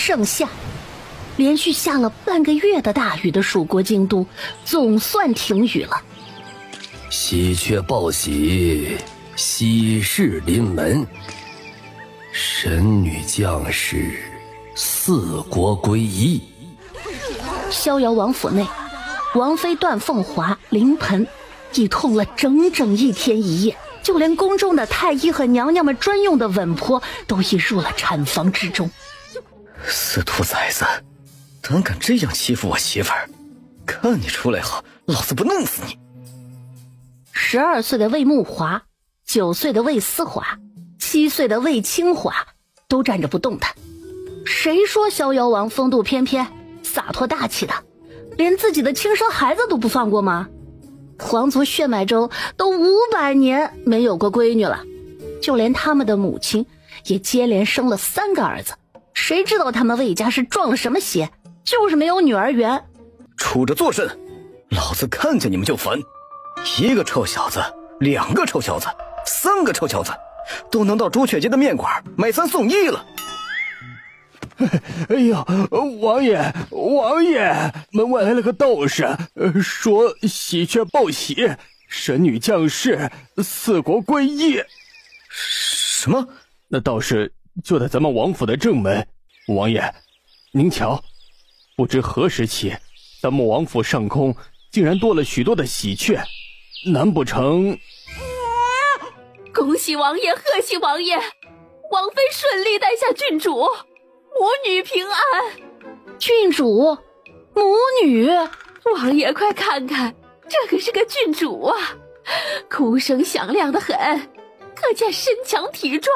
盛夏。连续下了半个月的大雨的蜀国京都总算停雨了。喜鹊报喜，喜事临门。神女降世，四国归一。逍遥王府内，王妃段凤华临盆已痛了整整1天1夜，就连宫中的太医和娘娘们专用的稳婆都已入了产房之中。死兔崽子，胆敢这样欺负我媳妇儿，看你出来后，老子不弄死你！12岁的魏木华，9岁的魏思华，7岁的魏清华都站着不动弹。谁说逍遥王风度翩翩、洒脱大气的，连自己的亲生孩子都不放过吗？皇族血脉中都500年没有过闺女了，就连他们的母亲也接连生了3个儿子。谁知道他们魏家是撞了什么邪，就是没有女儿缘。杵着作甚，老子看见你们就烦。1个臭小子，2个臭小子，3个臭小子，都能到朱雀街的面馆买3送1了。哎呀，王爷，门外来了个道士，说喜鹊报喜，神女降世，四国归一。什么？那道士就在咱们王府的正门。王爷，您瞧，不知何时起，咱们王府上空竟然多了许多的喜鹊，难不成……恭喜王爷，贺喜王爷，王妃顺利诞下郡主，母女平安。郡主，母女，王爷快看看，这可是个郡主啊，哭声响亮得很，可见身强体壮，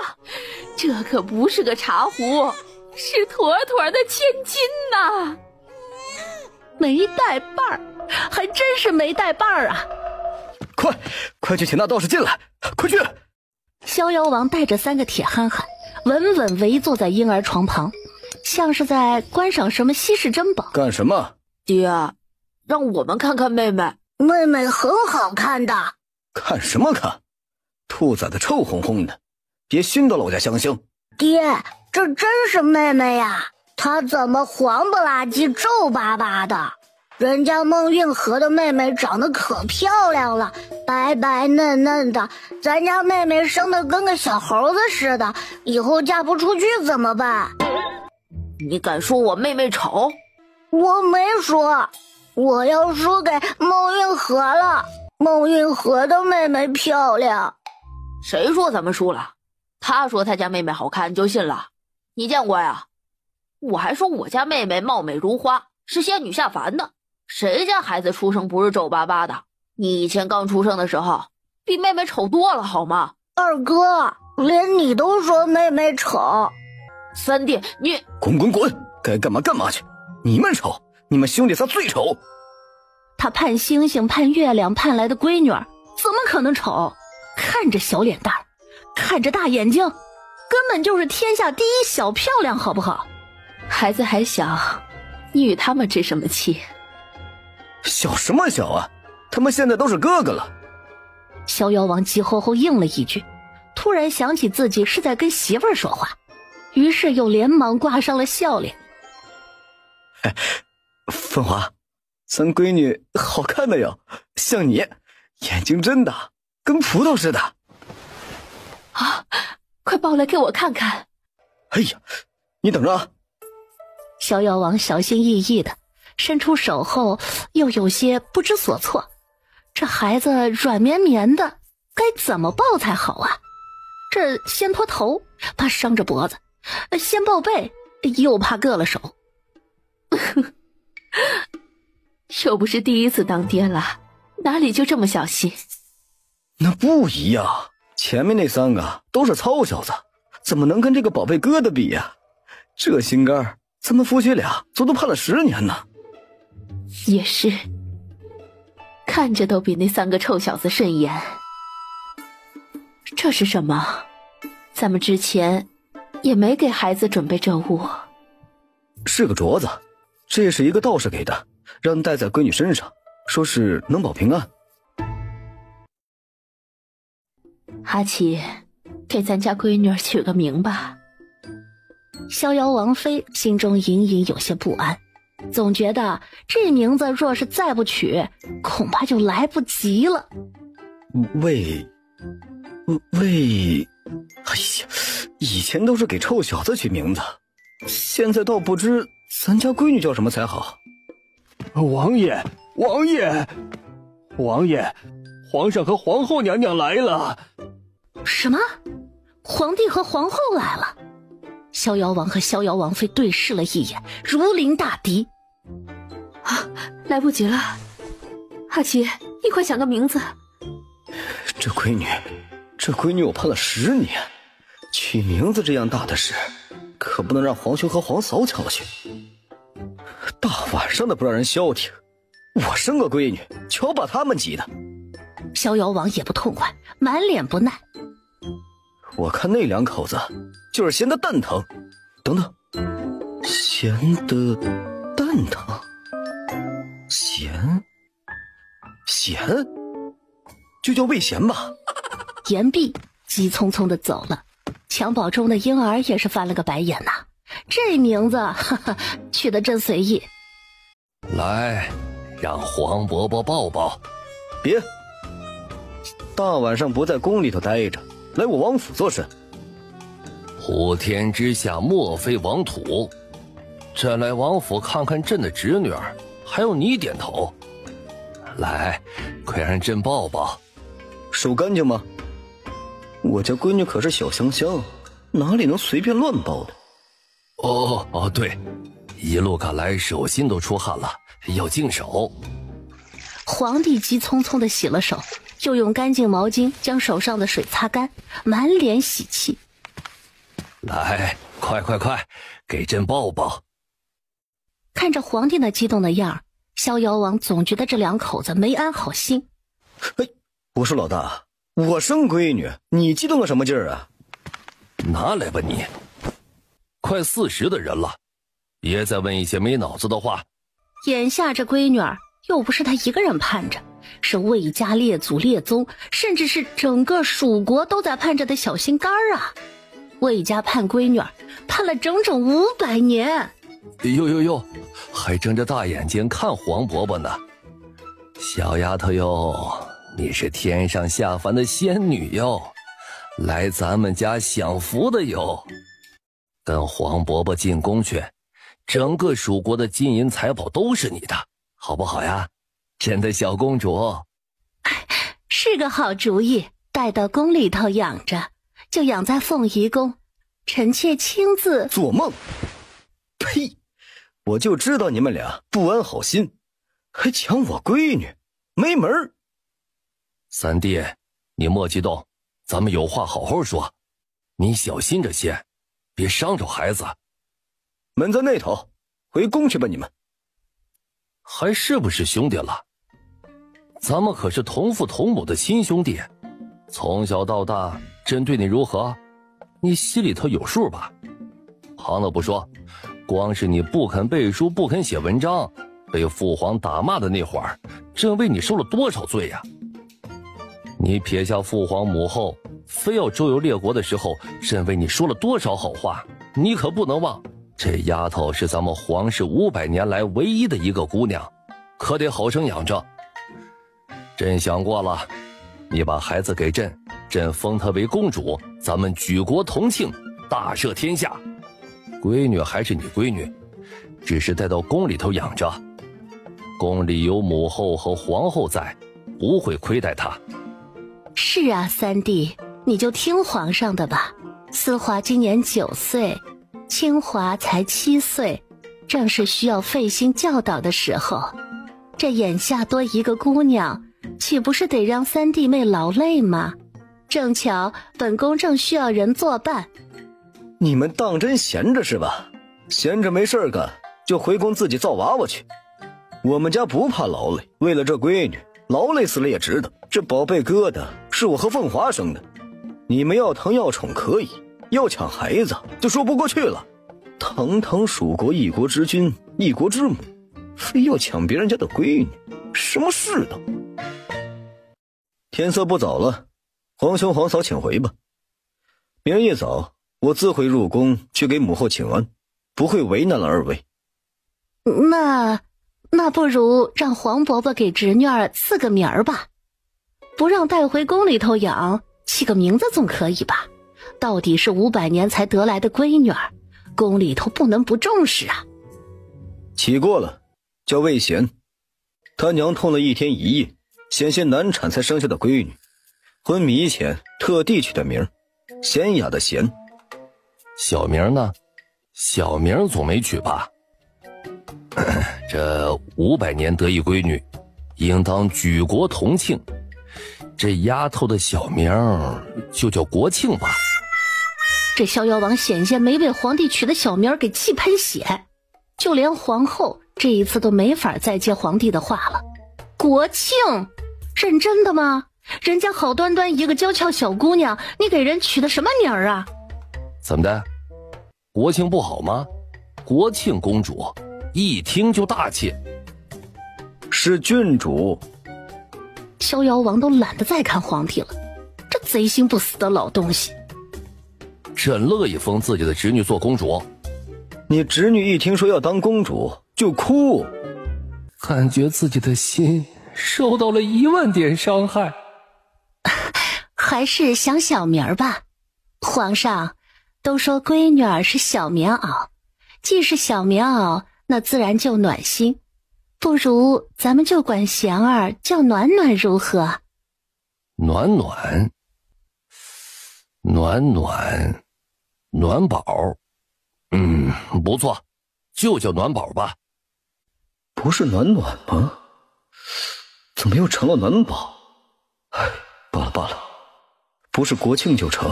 这可不是个茶壶，是妥妥的千金呐！没带伴儿，还真是没带伴儿啊！快去请那道士进来，快去！逍遥王带着3个铁憨憨稳稳围坐在婴儿床旁，像是在观赏什么稀世珍宝。干什么？爹，让我们看看妹妹。妹妹很好看的。看什么看？兔崽子臭烘烘的，别熏到了我家香香。爹，这真是妹妹呀，她怎么黄不拉几皱巴巴的？人家孟运河的妹妹长得可漂亮了，白白嫩嫩的，咱家妹妹生得跟个小猴子似的，以后嫁不出去怎么办？你敢说我妹妹丑？我没说，我要输给孟运河了。孟运河的妹妹漂亮。谁说咱们输了？他说他家妹妹好看就信了，你见过呀？我还说我家妹妹貌美如花，是仙女下凡的，谁家孩子出生不是皱巴巴的？你以前刚出生的时候比妹妹丑多了好吗？二哥，连你都说妹妹丑。三弟，你滚，该干嘛干嘛去。你们丑，你们兄弟仨最丑。他盼星星盼月亮盼来的闺女儿怎么可能丑？看着小脸蛋，看着大眼睛，根本就是天下第一小漂亮，好不好？孩子还小，你与他们置什么气？小什么小啊，他们现在都是哥哥了。逍遥王急吼吼应了一句，突然想起自己是在跟媳妇儿说话，于是又连忙挂上了笑脸。凤华，咱闺女好看的哟，像你，眼睛真大，跟葡萄似的。啊，快抱来给我看看。哎呀，你等着啊。逍遥王小心翼翼的伸出手后，又有些不知所措。这孩子软绵绵的，该怎么抱才好啊？这先托头，怕伤着脖子；先抱背，又怕硌了手。又不是第一次当爹了，哪里就这么小心？那不一样，前面那3个都是糙小子，怎么能跟这个宝贝哥的比呀？这心肝，咱们夫妻俩足足盼了10年呢。也是，看着都比那3个臭小子顺眼。这是什么？咱们之前也没给孩子准备这物。是个镯子，这是一个道士给的，让戴在闺女身上，说是能保平安。阿奇，给咱家闺女取个名吧。逍遥王妃心中隐隐有些不安，总觉得这名字若是再不取，恐怕就来不及了。魏，哎呀，以前都是给臭小子取名字，现在倒不知咱家闺女叫什么才好。王爷，皇上和皇后娘娘来了。什么？皇帝和皇后来了？逍遥王和逍遥王妃对视了一眼，如临大敌。来不及了，阿七，你快想个名字。这闺女我盼了10年，取名字这样大的事，可不能让皇兄和皇嫂抢了去。大晚上的不让人消停，我生个闺女，瞧把他们急的。逍遥王也不痛快，满脸不耐。我看那2口子就是闲得蛋疼。等等，闲得蛋疼？闲就叫魏贤吧。言毕，急匆匆地走了。襁褓中的婴儿也是翻了个白眼呐，这名字取得真随意。来，让黄伯伯抱抱。别，大晚上不在宫里头待着，来我王府做甚？普天之下莫非王土，朕来王府看看朕的侄女儿，还要你点头。来，快让朕抱抱。手干净吗？我家闺女可是小香香，哪里能随便乱抱的？哦，对，一路赶来手心都出汗了，要净手。皇帝急匆匆地洗了手，又用干净毛巾将手上的水擦干，满脸喜气。来，快，给朕抱抱。看着皇帝那激动的样儿，逍遥王总觉得这2口子没安好心。我说老大，我生闺女，你激动个什么劲儿啊？拿来吧你，快40的人了，别再问一些没脑子的话。眼下这闺女儿又不是他一个人盼着，是魏家列祖列宗，甚至是整个蜀国都在盼着的小心肝儿啊！魏家盼闺女儿盼了整整500年。哟，还睁着大眼睛看黄伯伯呢。小丫头哟，你是天上下凡的仙女哟，来咱们家享福的哟。跟黄伯伯进宫去，整个蜀国的金银财宝都是你的，好不好呀？朕的小公主。是个好主意，带到宫里头养着，就养在凤仪宫，臣妾亲自。做梦！呸！我就知道你们俩不安好心，还抢我闺女，没门儿！三弟，你莫激动，咱们有话好好说，你小心着些，别伤着孩子。门在那头，回宫去吧你们。还是不是兄弟了？咱们可是同父同母的亲兄弟，从小到大，朕对你如何，你心里头有数吧？旁的不说，光是你不肯背书，不肯写文章，被父皇打骂的那会儿，朕为你受了多少罪呀？你撇下父皇母后，非要周游列国的时候，朕为你说了多少好话，你可不能忘。这丫头是咱们皇室500年来唯一的一个姑娘，可得好生养着。朕想过了，你把孩子给朕，朕封她为公主，咱们举国同庆，大赦天下。闺女还是你闺女，只是带到宫里头养着，宫里有母后和皇后在，不会亏待她。是啊，三弟，你就听皇上的吧。思华今年9岁，清华才7岁，正是需要费心教导的时候。这眼下多一个姑娘，岂不是得让三弟妹劳累吗？正巧本宫正需要人作伴。你们当真闲着是吧？闲着没事干，就回宫自己造娃娃去。我们家不怕劳累，为了这闺女，劳累死了也值得。这宝贝疙瘩是我和凤华生的，你们要疼要宠可以，要抢孩子就说不过去了。堂堂蜀国一国之君，一国之母，非要抢别人家的闺女，什么世道？天色不早了，皇兄皇嫂请回吧。明儿一早我自会入宫去给母后请安，不会为难了二位。那不如让黄伯伯给侄女儿赐个名儿吧，不让带回宫里头养，起个名字总可以吧？到底是500年才得来的闺女儿，宫里头不能不重视啊。起过了，叫魏贤，他娘痛了1天1夜，险些难产才生下的闺女，昏迷前特地取的名，娴雅的娴。小名呢？小名总没取吧？这500年得一闺女，应当举国同庆。这丫头的小名就叫国庆吧。这逍遥王险些没被皇帝取的小名给气喷血，就连皇后这一次都没法再接皇帝的话了。国庆？认真的吗？人家好端端一个娇俏小姑娘，你给人取的什么名儿啊？怎么的？国庆不好吗？国庆公主一听就大气。是郡主。逍遥王都懒得再看皇帝了，这贼心不死的老东西。朕乐意封自己的侄女做公主。你侄女一听说要当公主就哭，感觉自己的心受到了10000点伤害。还是想小名儿吧。皇上都说闺女儿是小棉袄，既是小棉袄，那自然就暖心。不如咱们就管贤儿叫暖暖如何？暖暖，暖暖，暖宝。不错，就叫暖宝吧。不是暖暖吗？怎么又成了暖宝？唉，罢了，不是国庆就成。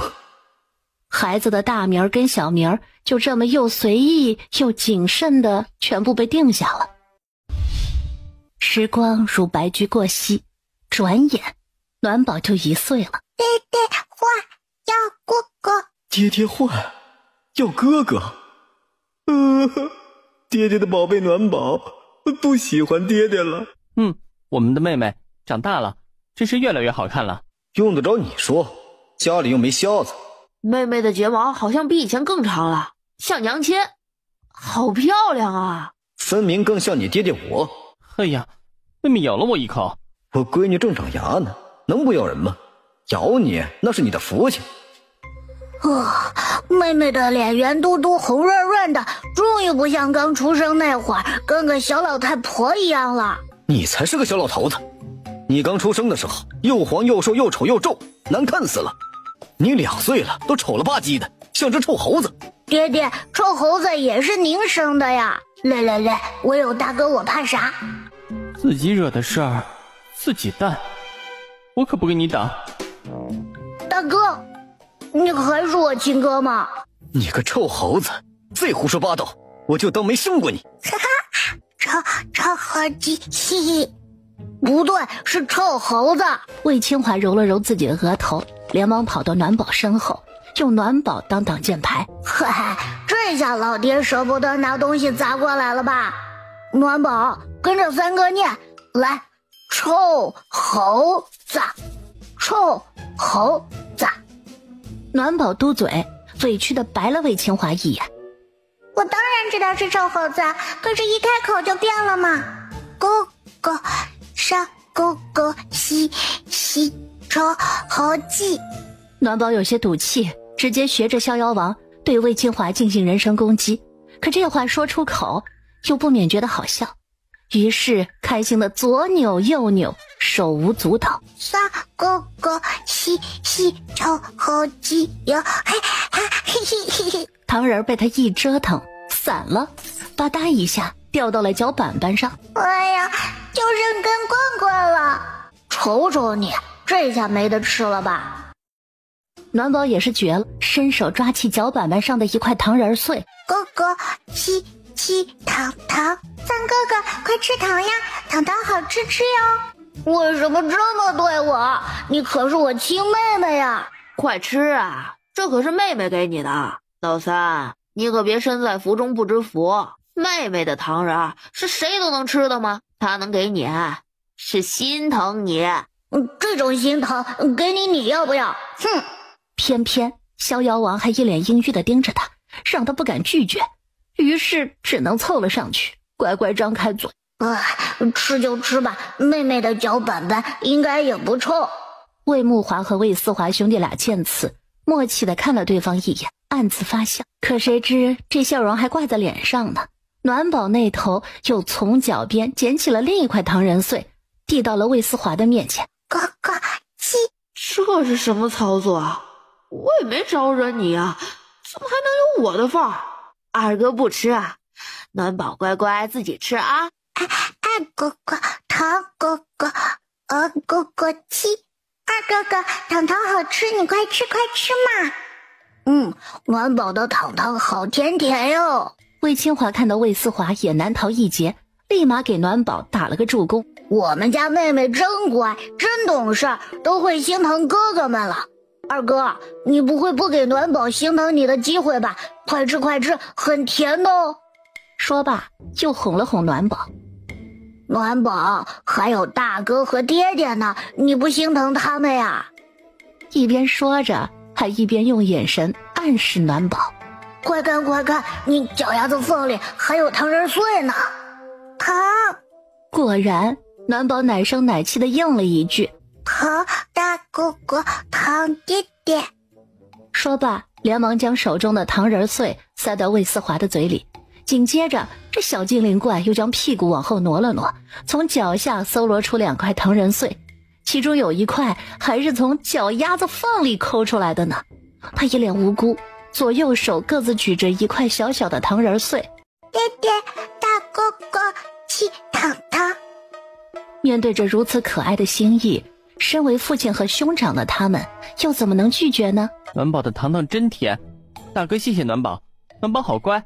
孩子的大名跟小名就这么又随意又谨慎的全部被定下了。时光如白驹过隙，转眼暖宝就1岁了。爹爹换要哥哥，爹爹换要哥哥。爹爹的宝贝暖宝不喜欢爹爹了。我们的妹妹长大了，真是越来越好看了。用得着你说，家里又没瞎子。妹妹的睫毛好像比以前更长了，像娘亲，好漂亮啊！分明更像你爹爹我。哎呀，妹妹咬了我一口。我闺女正长牙呢，能不咬人吗？咬你那是你的福气。妹妹的脸圆嘟嘟红润润的，终于不像刚出生那会儿跟个小老太婆一样了。你才是个小老头子，你刚出生的时候又黄又瘦又丑又皱，难看死了。你2岁了都丑了吧唧的，像只臭猴子。爹爹，臭猴子也是您生的呀。来，我有大哥我怕啥？自己惹的事儿自己担，我可不跟你挡。大哥，你还是我亲哥吗？你个臭猴子，再胡说八道，我就当没生过你。臭猴子，嘻嘻。不对，是臭猴子。魏清华揉了揉自己的额头，连忙跑到暖宝身后，用暖宝当挡箭牌。嗨，这下老爹舍不得拿东西砸过来了吧？暖宝，跟着三哥念，来，臭猴子，臭猴子。暖宝嘟嘴，委屈地白了魏清华一眼。我当然知道是臭猴子，可是一开口就变了嘛。哥哥上哥哥西臭猴子。暖宝有些赌气，直接学着逍遥王对魏清华进行人身攻击，可这话说出口又不免觉得好笑，于是开心的左扭右扭，手舞足蹈。上哥哥西臭猴子哟，嘿嘿嘿。糖人被他一折腾散了，吧嗒一下掉到了脚板板上。哎呀，就剩根棍棍了。瞅瞅你，这下没得吃了吧？暖宝也是绝了，伸手抓起脚板板上的一块糖人碎。哥哥西糖，三哥哥快吃糖呀，糖好吃哟。为什么这么对我？你可是我亲妹妹呀！快吃啊，这可是妹妹给你的。老三，你可别身在福中不知福。妹妹的糖人是谁都能吃的吗？她能给你，是心疼你。这种心疼给你要不要？哼！偏偏逍遥王还一脸阴郁地盯着他，让他不敢拒绝，于是只能凑了上去，乖乖张开嘴。吃就吃吧，妹妹的脚板板应该也不臭。魏木华和魏思华兄弟俩见此，默契地看了对方一眼，暗自发笑。可谁知这笑容还挂在脸上呢，暖宝那头又从脚边捡起了另一块糖人碎，递到了魏思华的面前。哥哥，鸡，这是什么操作啊？我也没招惹你啊，怎么还能有我的份儿？二哥不吃啊，暖宝乖乖自己吃啊。哥哥，糖哥哥，哥哥鸡，二哥哥，糖糖好吃，你快吃快吃嘛。暖宝的糖糖好甜甜哟。魏清华看到魏思华也难逃一劫，立马给暖宝打了个助攻。我们家妹妹真乖，真懂事，都会心疼哥哥们了。二哥，你不会不给暖宝心疼你的机会吧？快吃快吃，很甜的哦。说罢又哄了哄暖宝。暖宝，还有大哥和爹爹呢，你不心疼他们呀？一边说着，还一边用眼神暗示暖宝。快看快看，你脚丫子缝里还有糖人碎呢。糖。果然，暖宝奶声奶气地应了一句：糖大哥哥，糖爹爹。说罢，连忙将手中的糖人碎塞到魏思华的嘴里。紧接着，这小精灵怪又将屁股往后挪了挪，从脚下搜罗出2块糖人碎，其中有一块还是从脚丫子缝里抠出来的呢。他一脸无辜，左右手各自举着一块小小的糖人碎。爹爹，大哥哥，吃糖糖。面对着如此可爱的心意，身为父亲和兄长的他们又怎么能拒绝呢？暖宝的糖糖真甜，大哥谢谢暖宝，暖宝好乖。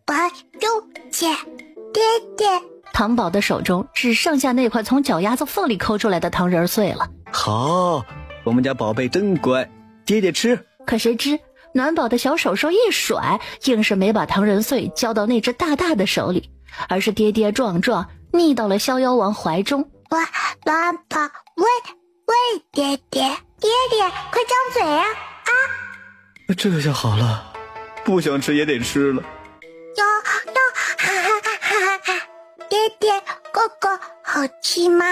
爸又见爹爹。糖宝的手中只剩下那块从脚丫子缝里抠出来的糖人碎了。好，我们家宝贝真乖，爹爹吃。可谁知暖宝的小手手一甩，硬是没把糖人碎交到那只大大的手里，而是跌跌撞撞腻到了逍遥王怀中。暖宝，喂，爹爹，爹爹，快张嘴啊！这下好了，不想吃也得吃了。爹爹，哥哥，好吃吗？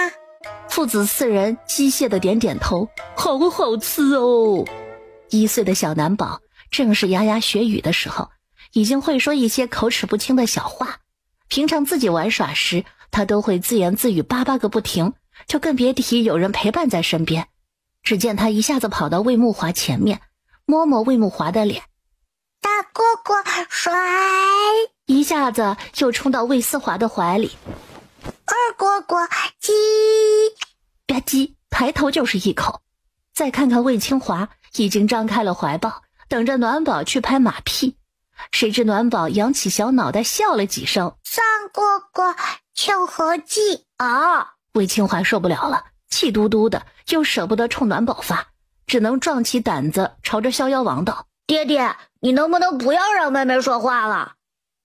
父子4人机械的点点头，好好吃哦。1岁的小男宝正是牙牙学语的时候，已经会说一些口齿不清的小话。平常自己玩耍时，他都会自言自语8个不停，就更别提有人陪伴在身边。只见他一下子跑到魏木华前面，摸摸魏木华的脸。大哥哥，甩！一下子就冲到魏思华的怀里。二哥哥，鸡！吧唧，抬头就是一口。再看看魏清华，已经张开了怀抱，等着暖宝去拍马屁。谁知暖宝扬起小脑袋笑了几声。三哥哥，求和鸡！魏清华受不了了，气嘟嘟的，又舍不得冲暖宝发，只能壮起胆子朝着逍遥王道：爹爹，你能不能不要让妹妹说话了？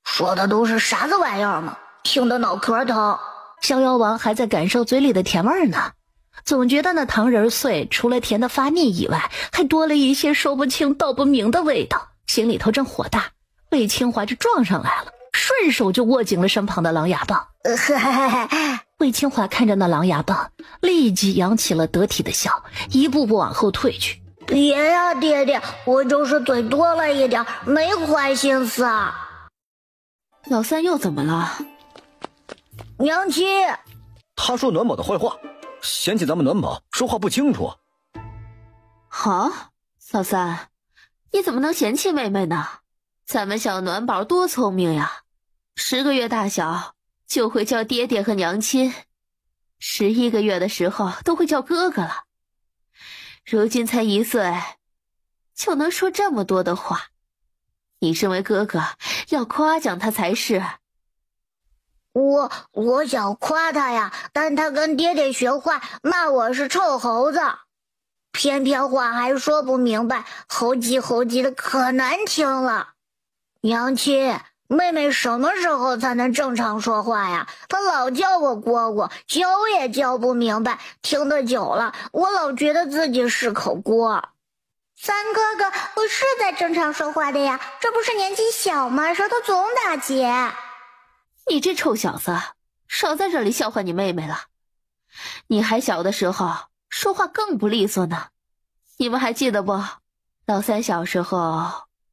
说的都是啥子玩意儿嘛，听得脑壳疼。逍遥王还在感受嘴里的甜味呢，总觉得那糖人碎除了甜的发腻以外，还多了一些说不清道不明的味道，心里头正火大。魏清华就撞上来了，顺手就握紧了身旁的狼牙棒。魏清华看着那狼牙棒，立即扬起了得体的笑，一步步往后退去。别呀，爹爹，我就是嘴多了一点，没坏心思啊。老三又怎么了？娘亲，他说暖宝的坏话，嫌弃咱们暖宝说话不清楚。老三，你怎么能嫌弃妹妹呢？咱们小暖宝多聪明呀，10个月大小就会叫爹爹和娘亲，11个月的时候都会叫哥哥了。如今才1岁，就能说这么多的话，你身为哥哥要夸奖他才是。我想夸他呀，但他跟爹爹学坏，骂我是臭猴子，偏偏话还说不明白，猴急的可难听了。娘亲，妹妹什么时候才能正常说话呀？她老叫我蝈蝈，教也教不明白，听得久了，我老觉得自己是口锅。三哥哥，我是在正常说话的呀，这不是年纪小吗？舌头总打结。你这臭小子，少在这里笑话你妹妹了。你还小的时候说话更不利索呢。你们还记得不？老三小时候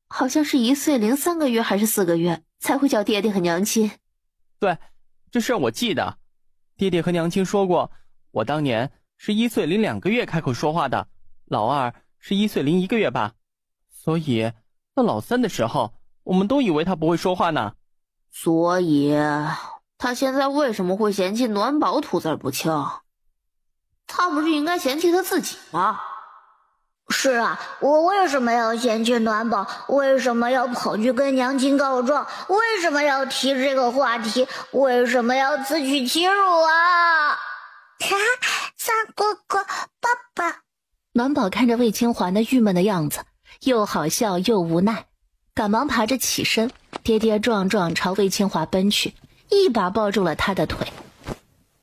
好像是1岁零3个月还是4个月才会叫爹爹和娘亲。对，这事我记得。爹爹和娘亲说过，我当年是1岁零2个月开口说话的，老二是1岁零1个月吧。所以到老三的时候，我们都以为他不会说话呢。所以他现在为什么会嫌弃暖宝吐字不清？他不是应该嫌弃他自己吗？是啊，我为什么要嫌弃暖宝？为什么要跑去跟娘亲告状？为什么要提这个话题？为什么要自取其辱啊？三哥哥，爸爸。暖宝看着魏清华那郁闷的样子，又好笑又无奈，赶忙爬着起身，跌跌撞撞朝魏清华奔去，一把抱住了他的腿。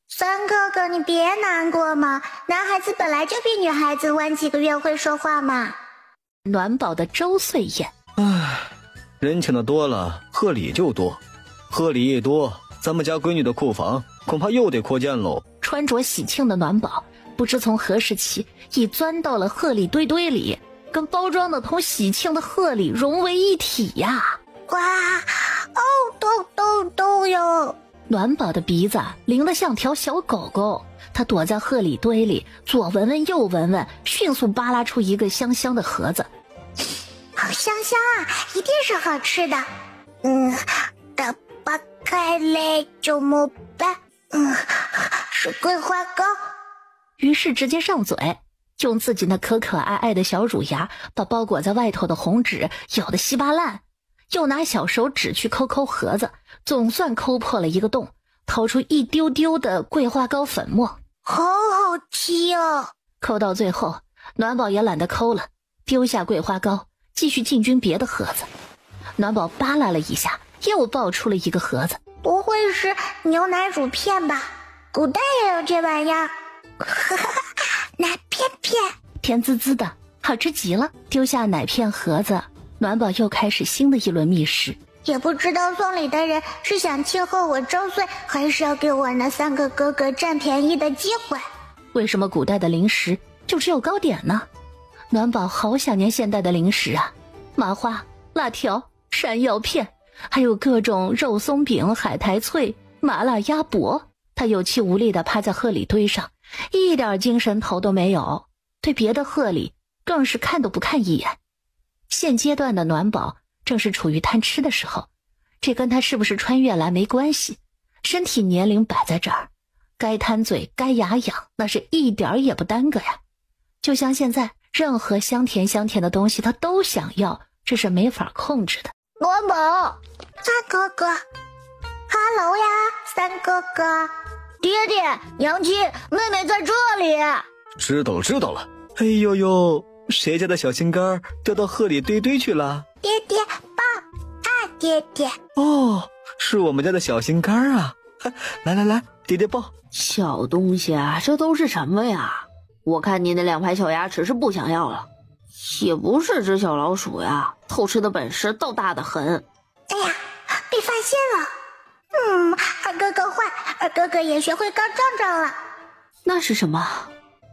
三哥哥，你别难过嘛，男孩子本来就比女孩子晚几个月会说话嘛。暖宝的周岁宴，人请的多了，贺礼就多，贺礼一多，咱们家闺女的库房恐怕又得扩建喽。穿着喜庆的暖宝不知从何时起已钻到了贺礼堆堆里，跟包装的同喜庆的贺礼融为一体呀！哇，哦，都哟！暖宝的鼻子灵得像条小狗狗，他躲在贺礼堆里，左闻闻右闻闻，迅速扒拉出一个香香的盒子。好香香啊，一定是好吃的。打扒开来就没办，是桂花糕。于是直接上嘴，用自己那可可爱爱的小乳牙把包裹在外头的红纸咬得稀巴烂，又拿小手指去抠盒子，总算抠破了一个洞，掏出一丢丢的桂花糕粉末。好好吃哦！抠到最后，暖宝也懒得抠了，丢下桂花糕，继续进军别的盒子。暖宝扒拉了一下，又爆出了一个盒子。不会是牛奶乳片吧？古代也有这玩意儿。奶片片，甜滋滋的，好吃极了。丢下奶片盒子，暖宝又开始新的一轮觅食。也不知道送礼的人是想庆贺我周岁，还是要给我那3个哥哥占便宜的机会。为什么古代的零食就只有糕点呢？暖宝好想念现代的零食啊，麻花、辣条、山药片，还有各种肉松饼、海苔脆、麻辣鸭脖。他有气无力地趴在贺礼堆上，一点精神头都没有，对别的贺礼更是看都不看一眼。现阶段的暖宝正是处于贪吃的时候，这跟他是不是穿越来没关系，身体年龄摆在这儿，该贪嘴该牙痒，那是一点也不耽搁呀。就像现在任何香甜的东西他都想要，这是没法控制的。暖宝，三哥哥哈喽呀，三哥哥。爹爹，娘亲，妹妹在这里。知道了。哎呦呦，谁家的小心肝掉到贺礼堆去了？爹爹抱，大爹爹。哦，是我们家的小心肝啊！来，爹爹抱。小东西啊，这都是什么呀？我看你那2排小牙齿是不想要了，也不是只小老鼠呀，偷吃的本事倒大得很。哎呀，被发现了。二哥哥坏，二哥哥也学会告状了。那是什么？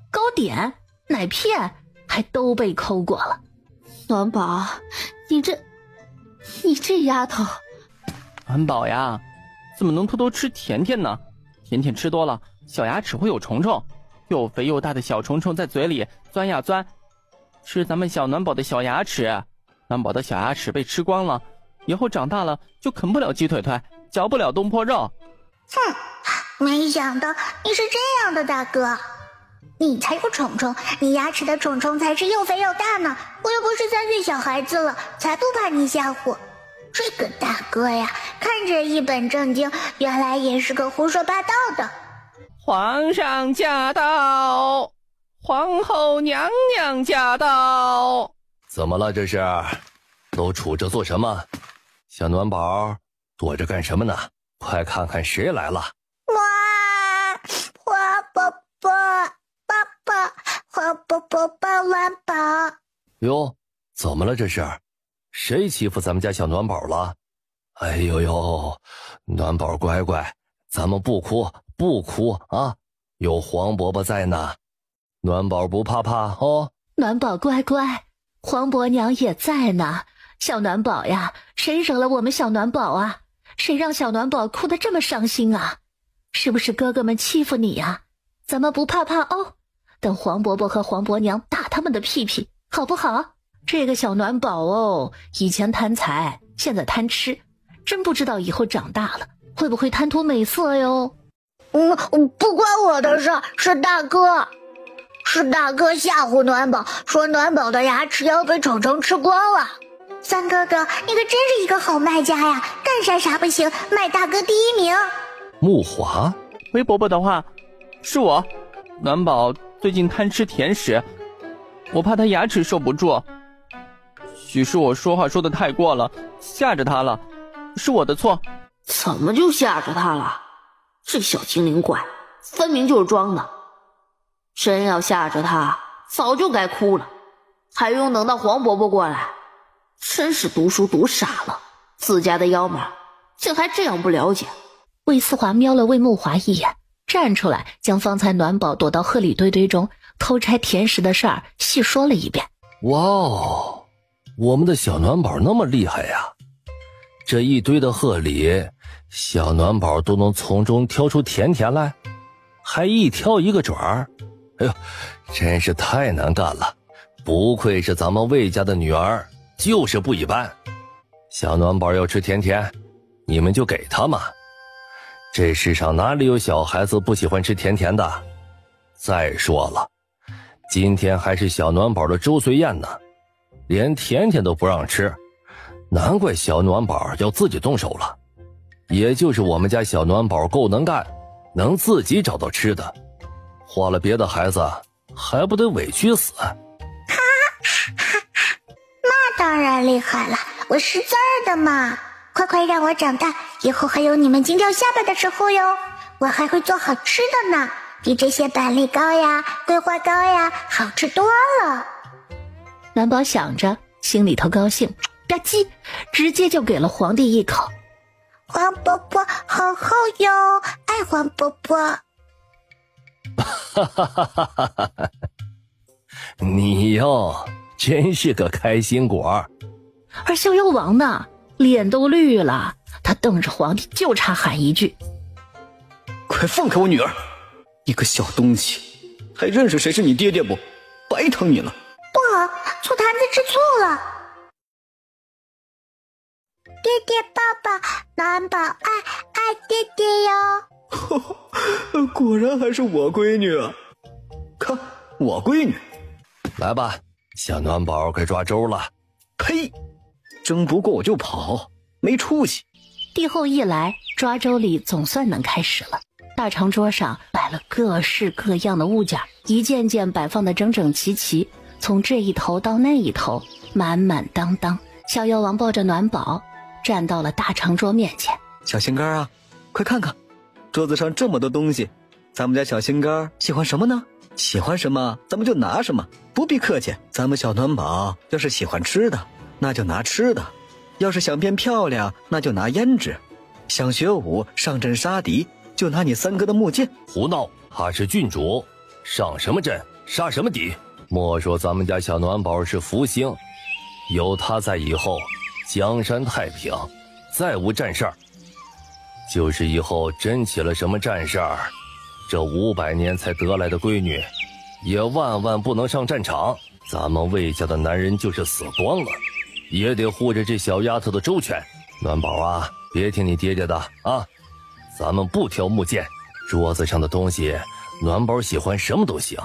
糕点、奶片还都被抠过了。暖宝，你这丫头。暖宝呀，怎么能偷偷吃甜甜呢？甜甜吃多了，小牙齿会有虫虫，又肥又大的小虫虫在嘴里钻呀钻，吃咱们小暖宝的小牙齿。暖宝的小牙齿被吃光了，以后长大了就啃不了鸡腿腿，嚼不了东坡肉。没想到你是这样的大哥。你才有虫虫，你牙齿的虫虫才是又肥又大呢。我又不是3岁小孩子了，才不怕你吓唬。这个大哥呀，看着一本正经，原来也是个胡说八道的。皇上驾到，皇后娘娘驾到。怎么了这是？都杵着做什么？小暖宝躲着干什么呢？快看看谁来了！哇，花宝宝，爸爸，花宝宝抱暖宝。哟，怎么了这是？谁欺负咱们家小暖宝了？哎呦呦，暖宝乖乖，咱们不哭啊，有黄伯伯在呢，暖宝不怕哦。暖宝乖乖，黄伯娘也在呢。小暖宝呀，谁惹了我们小暖宝啊？谁让小暖宝哭得这么伤心啊？是不是哥哥们欺负你呀？咱们不怕哦，等黄伯伯和黄伯娘打他们的屁屁，好不好？这个小暖宝哦，以前贪财，现在贪吃，真不知道以后长大了会不会贪图美色哟。不关我的事，是大哥吓唬暖宝，说暖宝的牙齿要被丑成吃光了。三哥哥，你可真是一个好卖家呀，干啥不行，卖大哥第一名。木华，回伯伯的话，是我，暖宝最近贪吃甜食，我怕他牙齿受不住。许是我说话说得太过了，吓着他了，是我的错。怎么就吓着他了？这小精灵怪，分明就是装的。真要吓着他，早就该哭了，还用等到黄伯伯过来？真是读书读傻了，自家的幺妈竟还这样不了解。魏思华瞄了魏木华一眼，站出来将方才暖宝躲到鹤里堆堆中偷拆甜食的事儿细说了一遍。哇哦，我们的小暖宝那么厉害呀！这一堆的鹤里，小暖宝都能从中挑出甜甜来，还一挑一个准儿。哎呦，真是太难干了，不愧是咱们魏家的女儿，就是不一般。小暖宝要吃甜甜，你们就给他嘛。这世上哪里有小孩子不喜欢吃甜甜的？再说了，今天还是小暖宝的周岁宴呢，连甜甜都不让吃，难怪小暖宝要自己动手了。也就是我们家小暖宝够能干，能自己找到吃的，换了别的孩子还不得委屈死。那当然厉害了，我识字儿的嘛。快快让我长大，以后还有你们惊掉下巴的时候哟。我还会做好吃的呢，比这些板栗糕呀、桂花糕呀好吃多了。暖宝想着，心里头高兴，吧唧，直接就给了皇帝一口。黄伯伯好厚哟，爱黄伯伯。哈哈哈哈哈哈！你哟，真是个开心果。而逍遥王呢，脸都绿了，他瞪着皇帝就差喊一句：快放开我女儿，你个小东西，还认识谁是你爹爹不？白疼你了。不好，醋坛子吃醋了。爹爹抱抱，暖宝爱爹爹哟。果然还是我闺女啊，看我闺女。来吧，小暖宝该抓周了。呸，争不过我就跑，没出息。帝后一来，抓周礼总算能开始了。大长桌上摆了各式各样的物件，一件件摆放得整整齐齐，从这一头到那一头，满满当当。逍遥王抱着暖宝站到了大长桌面前。小心肝啊，快看看桌子上这么多东西，咱们家小心肝喜欢什么呢？喜欢什么咱们就拿什么，不必客气。咱们小暖宝要是喜欢吃的，那就拿吃的；要是想变漂亮，那就拿胭脂；想学武上阵杀敌，就拿你三哥的木剑。胡闹，他是郡主，上什么阵杀什么敌。莫说咱们家小暖宝是福星，有他在以后，江山太平，再无战事儿。就是以后真起了什么战事儿，这500年才得来的闺女也万万不能上战场。咱们魏家的男人就是死光了，也得护着这小丫头的周全。暖宝啊，别听你爹爹的啊，咱们不挑木剑，桌子上的东西暖宝喜欢什么都行，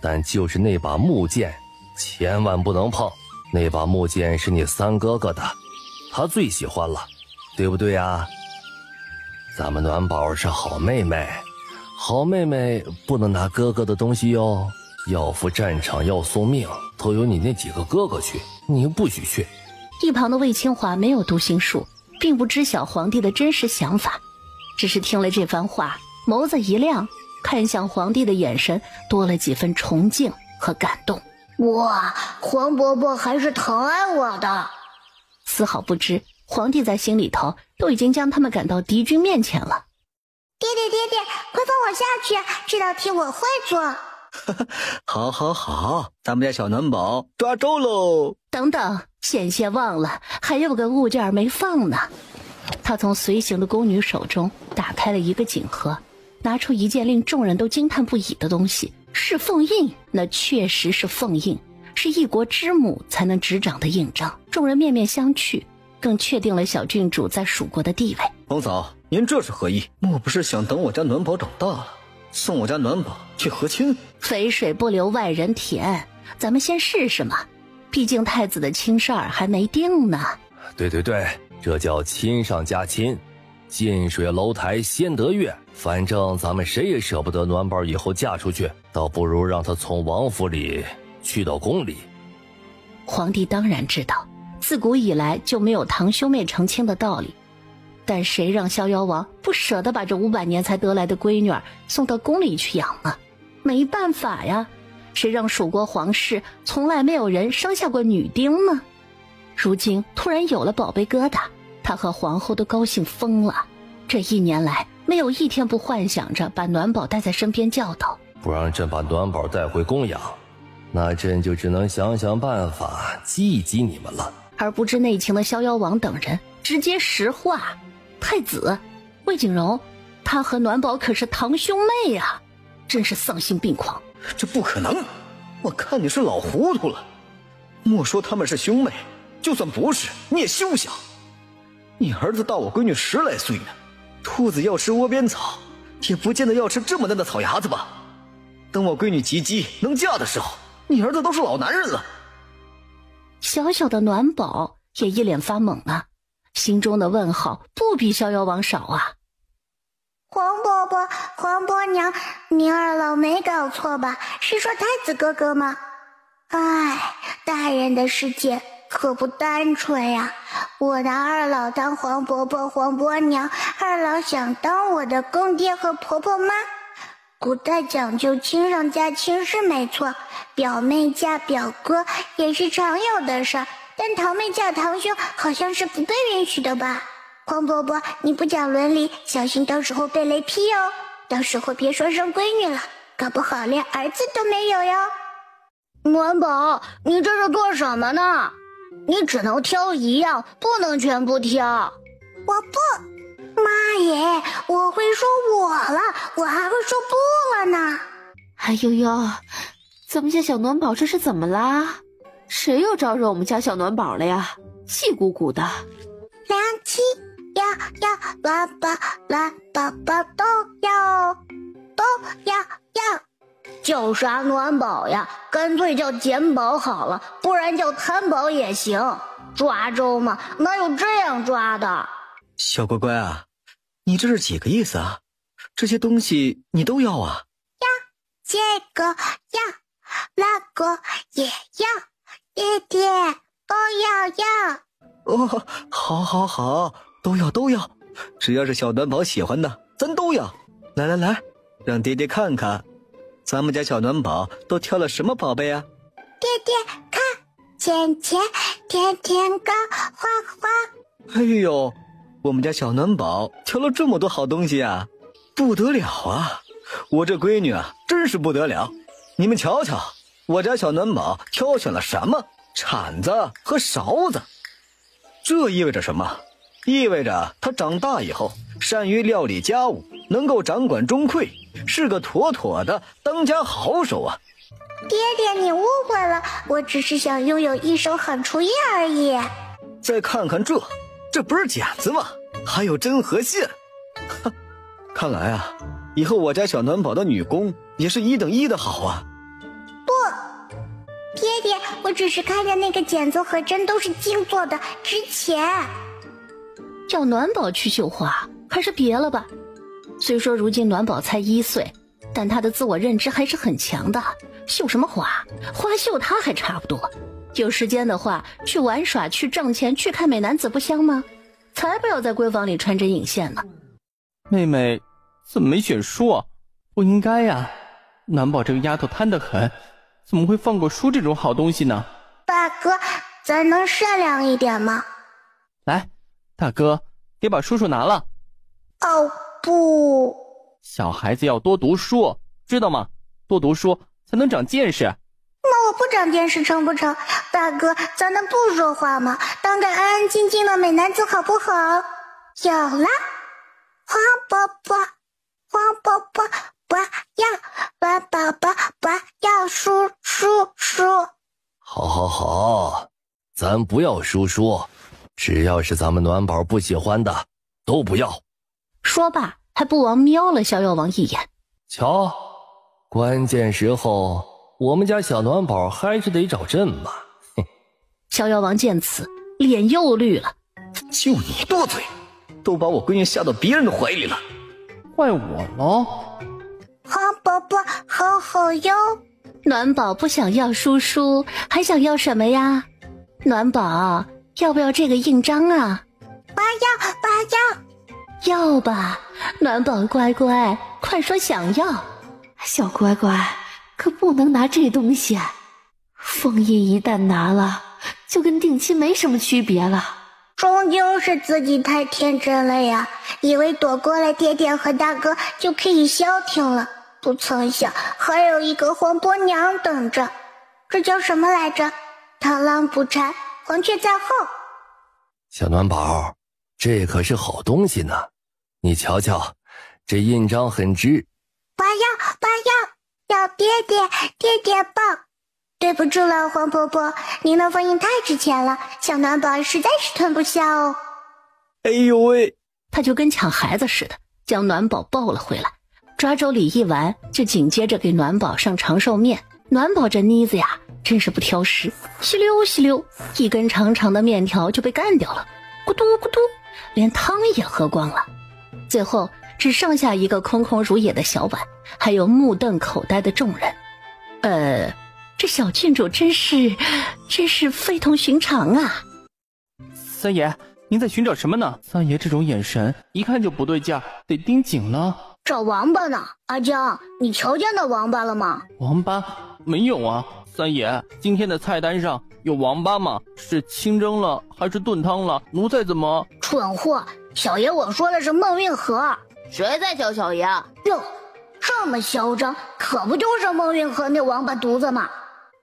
但就是那把木剑千万不能碰。那把木剑是你三哥哥的，他最喜欢了，对不对呀？咱们暖宝是好妹妹，好妹妹不能拿哥哥的东西哟，要赴战场要送命都有你那几个哥哥去，你不许去。一旁的魏清华没有读心术，并不知晓皇帝的真实想法，只是听了这番话，眸子一亮，看向皇帝的眼神多了几分崇敬和感动。哇，黄伯伯还是疼爱我的。丝毫不知皇帝在心里头都已经将他们赶到敌军面前了。爹爹，快放我下去，这道题我会做。好，咱们家小暖宝抓周喽！等等，险些忘了，还有个物件没放呢。他从随行的宫女手中打开了一个锦盒，拿出一件令众人都惊叹不已的东西，是凤印。那确实是凤印，是一国之母才能执掌的印章。众人面面相觑，更确定了小郡主在蜀国的地位。皇嫂，您这是何意？莫不是想等我家暖宝长大了，送我家暖宝去和亲？肥水不流外人田，咱们先试试嘛，毕竟太子的亲事儿还没定呢。对，这叫亲上加亲，近水楼台先得月。反正咱们谁也舍不得暖宝以后嫁出去，倒不如让她从王府里去到宫里。皇帝当然知道，自古以来就没有堂兄妹成亲的道理，但谁让逍遥王不舍得把这500年才得来的闺女送到宫里去养呢？没办法呀，谁让蜀国皇室从来没有人生下过女丁呢？如今突然有了宝贝疙瘩，他和皇后都高兴疯了。这1年来没有一天不幻想着把暖宝带在身边教导。不让朕把暖宝带回宫养，那朕就只能想办法激一激你们了。而不知内情的逍遥王等人直接实话，太子魏景荣，他和暖宝可是堂兄妹啊，真是丧心病狂。这不可能，我看你是老糊涂了。莫说他们是兄妹，就算不是，你也休想。你儿子大我闺女10来岁呢，兔子要吃窝边草，也不见得要吃这么嫩的草芽子吧？等我闺女及笄能嫁的时候，你儿子都是老男人了。小小的暖宝也一脸发懵啊，心中的问号不比逍遥王少啊。黄伯伯、黄伯娘，您二老没搞错吧？是说太子哥哥吗？唉，大人的世界可不单纯呀。我拿二老当黄伯伯、黄伯娘，二老想当我的公爹和婆婆妈。古代讲究亲上加亲是没错，表妹嫁表哥也是常有的事儿，但堂妹嫁堂兄好像是不被允许的吧？黄伯伯，你不讲伦理，小心到时候被雷劈哦！到时候别说生闺女了，搞不好连儿子都没有哟。暖宝，你这是做什么呢？你只能挑一样，不能全部挑。我不，妈耶，我会说我了，我还会说不了呢。哎呦呦，咱们家小暖宝这是怎么啦？谁又招惹我们家小暖宝了呀？气鼓鼓的。良妻要暖宝宝都要。叫啥暖宝呀？干脆叫捡宝好了，不然叫贪宝也行。抓周嘛，哪有这样抓的？小乖乖啊，你这是几个意思啊？这些东西你都要啊？要，这个要，那个也要，爹爹都要。哦，好，都要，只要是小暖宝喜欢的，咱都要。来，让爹爹看看，咱们家小暖宝都挑了什么宝贝啊？爹爹看，钱甜糕，花。哎呦，我们家小暖宝挑了这么多好东西啊，不得了啊！我这闺女啊，真是不得了。你们瞧瞧，我家小暖宝挑选了什么？铲子和勺子。这意味着什么？意味着他长大以后善于料理家务，能够掌管中馈，是个妥妥的当家好手啊！爹爹，你误会了，我只是想拥有一手好厨艺而已。再看看这不是剪子吗？还有针和线。看来啊，以后我家小暖宝的女工也是1等1的好啊。不，爹爹，我只是看见那个剪子和针都是金做的，值钱。叫暖宝去绣花，还是别了吧。虽说如今暖宝才1岁，但他的自我认知还是很强的。绣什么花？花绣他还差不多。有时间的话，去玩耍，去挣钱，去看美男子不香吗？才不要在闺房里穿针引线呢。妹妹怎么没选书啊？不应该呀，暖宝这个丫头贪得很，怎么会放过书这种好东西呢？大哥，咱能善良一点吗？来，大哥，别把叔叔拿了。哦，不。小孩子要多读书，知道吗？多读书才能长见识。那我不长见识成不成？大哥，咱能不说话吗？当个安安静静的美男子好不好？有了，黄伯伯，黄伯伯，我要暖宝宝，我要叔叔。好好好，咱不要叔叔，只要是咱们暖宝不喜欢的都不要。说罢还不忘瞄了逍遥王一眼。瞧，关键时候我们家小暖宝还是得找朕嘛。逍遥王见此脸又绿了。就你多嘴，都把我闺女下到别人的怀里了。怪我喽。黄伯伯好好哟。暖宝不想要叔叔，还想要什么呀？暖宝要不要这个印章啊？我要。要吧，暖宝乖乖，快说想要。小乖乖，可不能拿这东西，封印一旦拿了，就跟定亲没什么区别了。终究是自己太天真了呀，以为躲过了爹爹和大哥就可以消停了，不曾想还有一个黄伯娘等着。这叫什么来着？螳螂捕蝉，黄雀在后。小暖宝，这可是好东西呢，你瞧瞧，这印章很值。我要爹爹抱。对不住了，黄伯伯，您的封印太值钱了，小暖宝实在是吞不下哦。哎呦喂！他就跟抢孩子似的，将暖宝抱了回来，抓周礼一完，就紧接着给暖宝上长寿面。暖宝这妮子呀，真是不挑食，吸溜吸溜，一根长长的面条就被干掉了，咕嘟咕嘟，连汤也喝光了。最后只剩下一个空空如也的小碗，还有目瞪口呆的众人。这小郡主真是非同寻常啊！三爷，您在寻找什么呢？三爷这种眼神一看就不对劲，得盯紧了。找王八呢？阿江，你瞧见那王八了吗？王八没有啊。三爷，今天的菜单上有王八吗？是清蒸了还是炖汤了？奴才怎么……蠢货，小爷我说的是孟运河。谁在叫小爷？哟，这么嚣张，可不就是孟运河那王八犊子吗？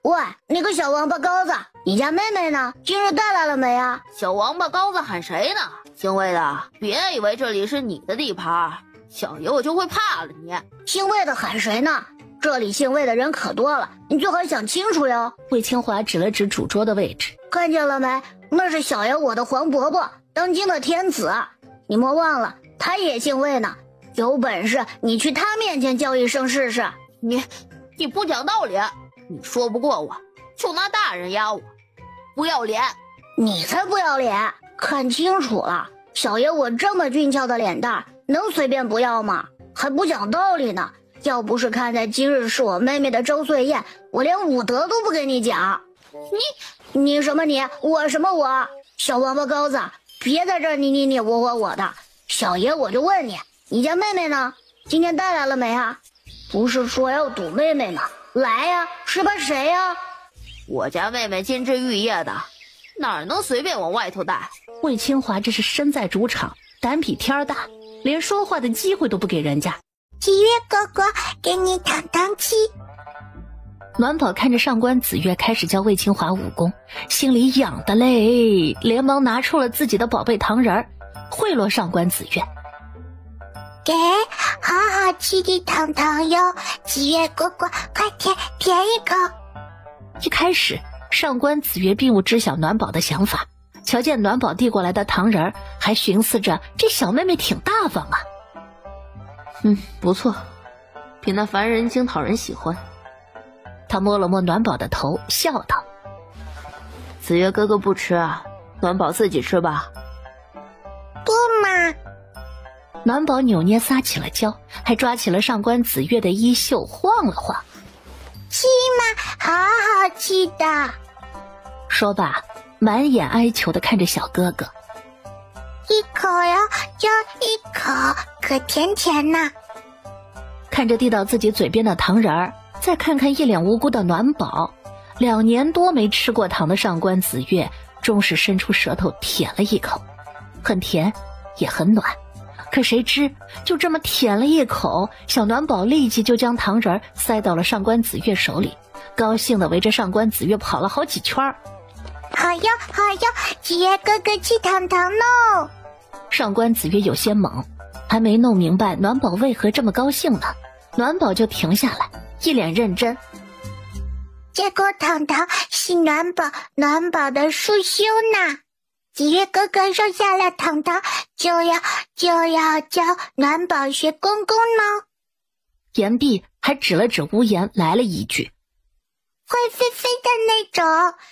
喂，那个小王八羔子，你家妹妹呢？今日带来了没啊？小王八羔子喊谁呢？姓魏的，别以为这里是你的地盘，小爷我就会怕了你。姓魏的喊谁呢？这里姓魏的人可多了，你最好想清楚哟。魏清华指了指主桌的位置，看见了没？那是小爷我的黄伯伯，当今的天子，你莫忘了，他也姓魏呢。有本事你去他面前叫一声试试。你不讲道理，你说不过我，就拿大人压我，不要脸！你才不要脸！看清楚了，小爷我这么俊俏的脸蛋，能随便不要吗？还不讲道理呢！要不是看在今日是我妹妹的周岁宴，我连武德都不给你讲。你什么你？我什么我？小王八羔子，别在这儿你我的！小爷我就问你，你家妹妹呢？今天带来了没啊？不是说要赌妹妹吗？来呀，是把谁呀？我家妹妹金枝玉叶的，哪能随便往外头带？魏清华这是身在主场，胆比天大，连说话的机会都不给人家。喜悦哥哥，给你糖糖吃。暖宝看着上官子月开始教魏清华武功，心里痒的嘞，连忙拿出了自己的宝贝糖人儿，贿赂上官子月。给，好好吃的糖糖哟，子月哥哥，快舔一口。一开始上官子月并不知晓暖宝的想法，瞧见暖宝递过来的糖人儿，还寻思着这小妹妹挺大方啊。不错，比那凡人精讨人喜欢。他摸了摸暖宝的头，笑道：子月哥哥不吃啊，暖宝自己吃吧。不嘛。暖宝扭捏撒起了娇，还抓起了上官子月的衣袖晃了晃。吃嘛，好好吃的。说罢满眼哀求地看着小哥哥。一口哟，就一口，可甜甜呐。看着递到自己嘴边的糖人儿，再看看一脸无辜的暖宝，2年多没吃过糖的上官子月终是伸出舌头舔了一口，很甜也很暖。可谁知就这么舔了一口，小暖宝立即就将糖人塞到了上官子月手里，高兴地围着上官子月跑了好几圈。好哟好哟，子月哥哥吃糖糖喽！上官子月有些懵，还没弄明白暖宝为何这么高兴呢，暖宝就停下来，一脸认真。这个糖糖是暖宝的叔叔呢。子月哥哥收下了糖糖，就要教暖宝学公公呢。言毕还指了指屋檐，来了一句：会飞飞的那种，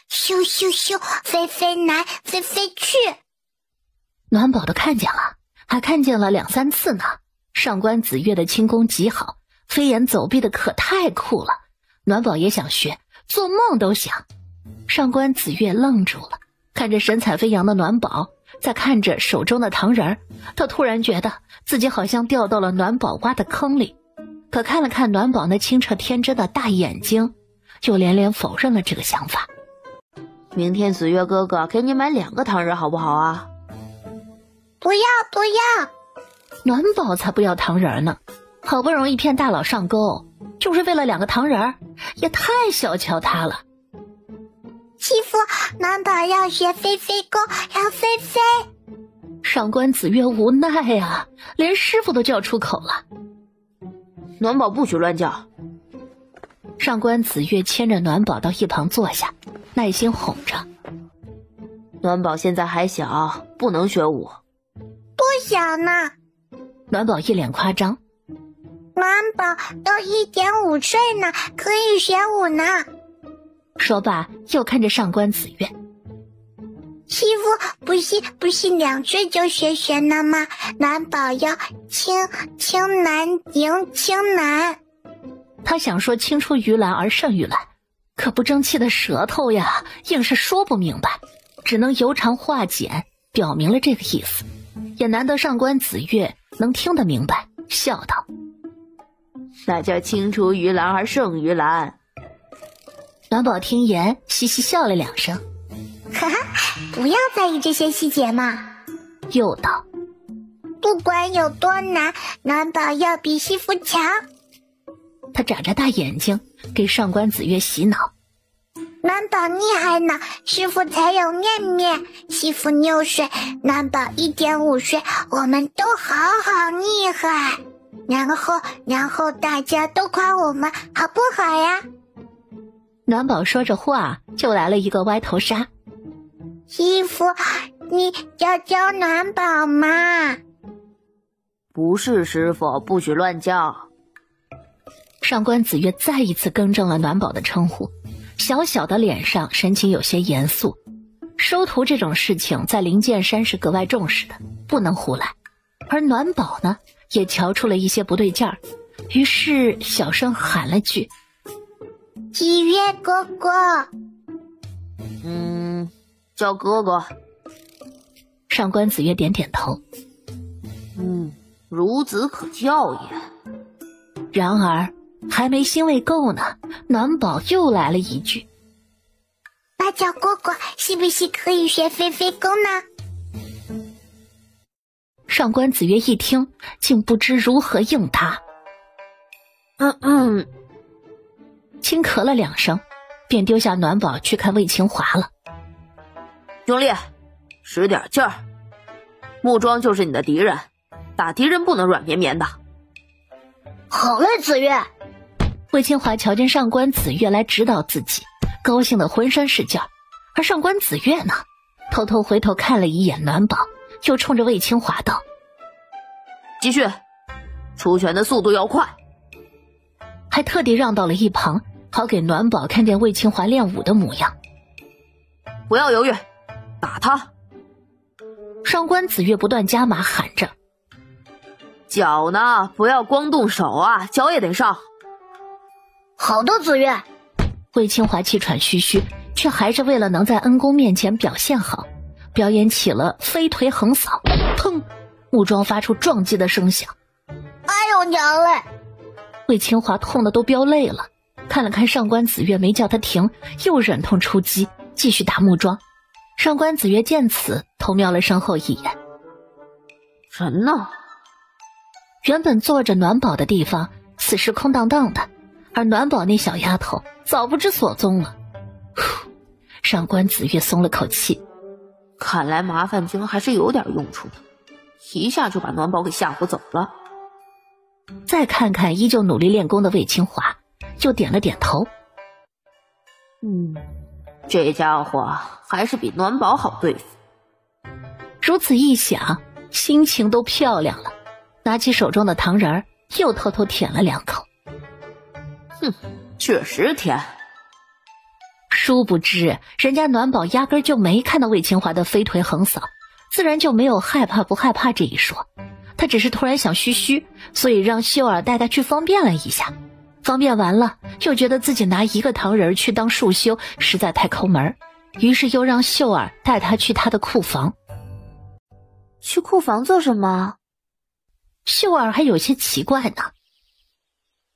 咻咻咻，飞飞来飞飞去。暖宝都看见了，还看见了2、3次呢。上官子月的轻功极好，飞檐走壁的可太酷了，暖宝也想学，做梦都想。上官子月愣住了，看着神采飞扬的暖宝，再看着手中的糖人儿，他突然觉得自己好像掉到了暖宝挖的坑里。可看了看暖宝那清澈天真的大眼睛，就连连否认了这个想法。明天子月哥哥给你买2个糖人好不好啊？不要不要，暖宝才不要糖人呢，好不容易骗大佬上钩，就是为了2个糖人，也太小瞧他了。师傅，暖宝要学飞飞功，要飞飞。上官子月无奈啊，连师傅都叫出口了。暖宝不许乱叫。上官子月牵着暖宝到一旁坐下，耐心哄着。暖宝现在还小，不能学舞。不想呢。暖宝一脸夸张。暖宝都1.5岁呢，可以学舞呢。说罢又看着上官子月。师傅，不是2岁就学了吗？暖宝要青蓝迎青蓝。他想说青出于蓝而胜于蓝，可不争气的舌头呀，硬是说不明白，只能由长化简，表明了这个意思。也难得上官子月能听得明白，笑道：那叫青出于蓝而胜于蓝。暖宝听言，嘻嘻笑了2声。哈哈，不要在意这些细节嘛。又道：不管有多难，暖宝要比师傅强。他眨着大眼睛给上官子月洗脑。暖宝厉害呢，师傅才有面面。师傅6岁，暖宝1.5岁，我们都好厉害。然后大家都夸我们，好不好呀？暖宝说着话，就来了一个歪头杀。师傅，你要教暖宝吗？不是师傅，不许乱叫。上官子月再一次更正了暖宝的称呼，小小的脸上神情有些严肃。收徒这种事情在灵剑山是格外重视的，不能胡来。而暖宝呢，也瞧出了一些不对劲儿，于是小声喊了句：子月哥哥。叫哥哥。上官子月点点头。孺子可教也。然而还没欣慰够呢，暖宝又来了一句：八角哥哥是不是可以学飞飞功呢？上官子月一听，竟不知如何应答。轻咳了2声，便丢下暖宝去看魏清华了。兄弟，使点劲儿，木桩就是你的敌人，打敌人不能软绵绵的。好嘞，子月。魏清华瞧见上官子月来指导自己，高兴得浑身是劲儿。而上官子月呢，偷偷回头看了一眼暖宝，又冲着魏清华道：继续，出拳的速度要快。还特地让到了一旁，好给暖宝看见魏清华练武的模样。不要犹豫，打他！上官子月不断加码喊着：脚呢，不要光动手啊，脚也得上。好的，子月。魏清华气喘吁吁，却还是为了能在恩公面前表现好，表演起了飞腿横扫。砰！木桩发出撞击的声响。哎呦娘嘞！魏清华痛得都飙泪了，看了看上官子月没叫他停，又忍痛出击，继续打木桩。上官子月见此，偷瞄了身后一眼。人呢？原本坐着暖宝的地方，此时空荡荡的，而暖宝那小丫头早不知所踪了。上官子月松了口气，看来麻烦精还是有点用处的，一下就把暖宝给吓唬走了。再看看依旧努力练功的魏清华，又点了点头。这家伙还是比暖宝好对付。如此一想，心情都漂亮了，拿起手中的糖人儿，又偷偷舔了2口。确实甜。殊不知，人家暖宝压根就没看到魏清华的飞腿横扫，自然就没有害怕不害怕这一说。他只是突然想嘘嘘，所以让秀儿带他去方便了一下。方便完了，又觉得自己拿1个糖人去当束修实在太抠门，于是又让秀儿带他去他的库房。去库房做什么？秀儿还有些奇怪呢。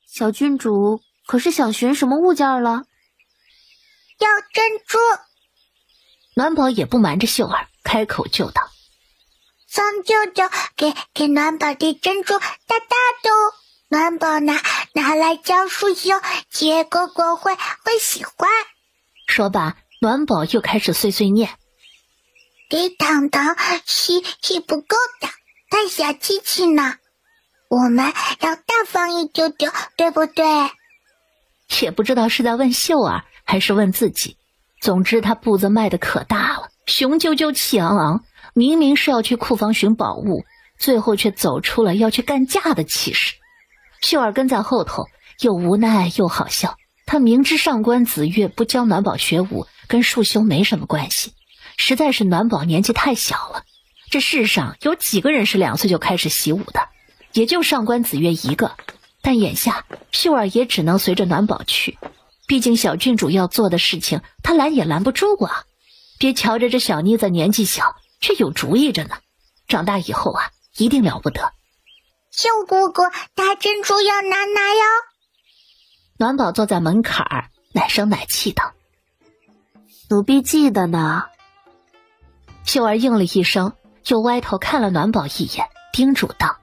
小郡主可是想寻什么物件了？要珍珠。暖宝也不瞒着秀儿，开口就道：桑舅舅给暖宝的珍珠大大的哦，暖宝拿来教束修，七月哥哥会喜欢。说罢，暖宝又开始碎碎念：给糖糖是不够的，太小气气呢，我们要大方一丢丢，对不对？也不知道是在问秀儿还是问自己，总之他步子迈得可大了，雄赳赳气昂昂，明明是要去库房寻宝物，最后却走出了要去干架的气势。秀儿跟在后头，又无奈又好笑。他明知上官子月不教暖宝学武，跟束修没什么关系，实在是暖宝年纪太小了。这世上有几个人是2岁就开始习武的，也就上官子月一个。但眼下秀儿也只能随着暖宝去，毕竟小郡主要做的事情，他拦也拦不住啊。别瞧着这小妮子年纪小，却有主意着呢，长大以后啊，一定了不得。秀姑姑，大珍珠要拿哟。暖宝坐在门槛儿，奶声奶气道：奴婢记得呢。秀儿应了一声，又歪头看了暖宝一眼，叮嘱道：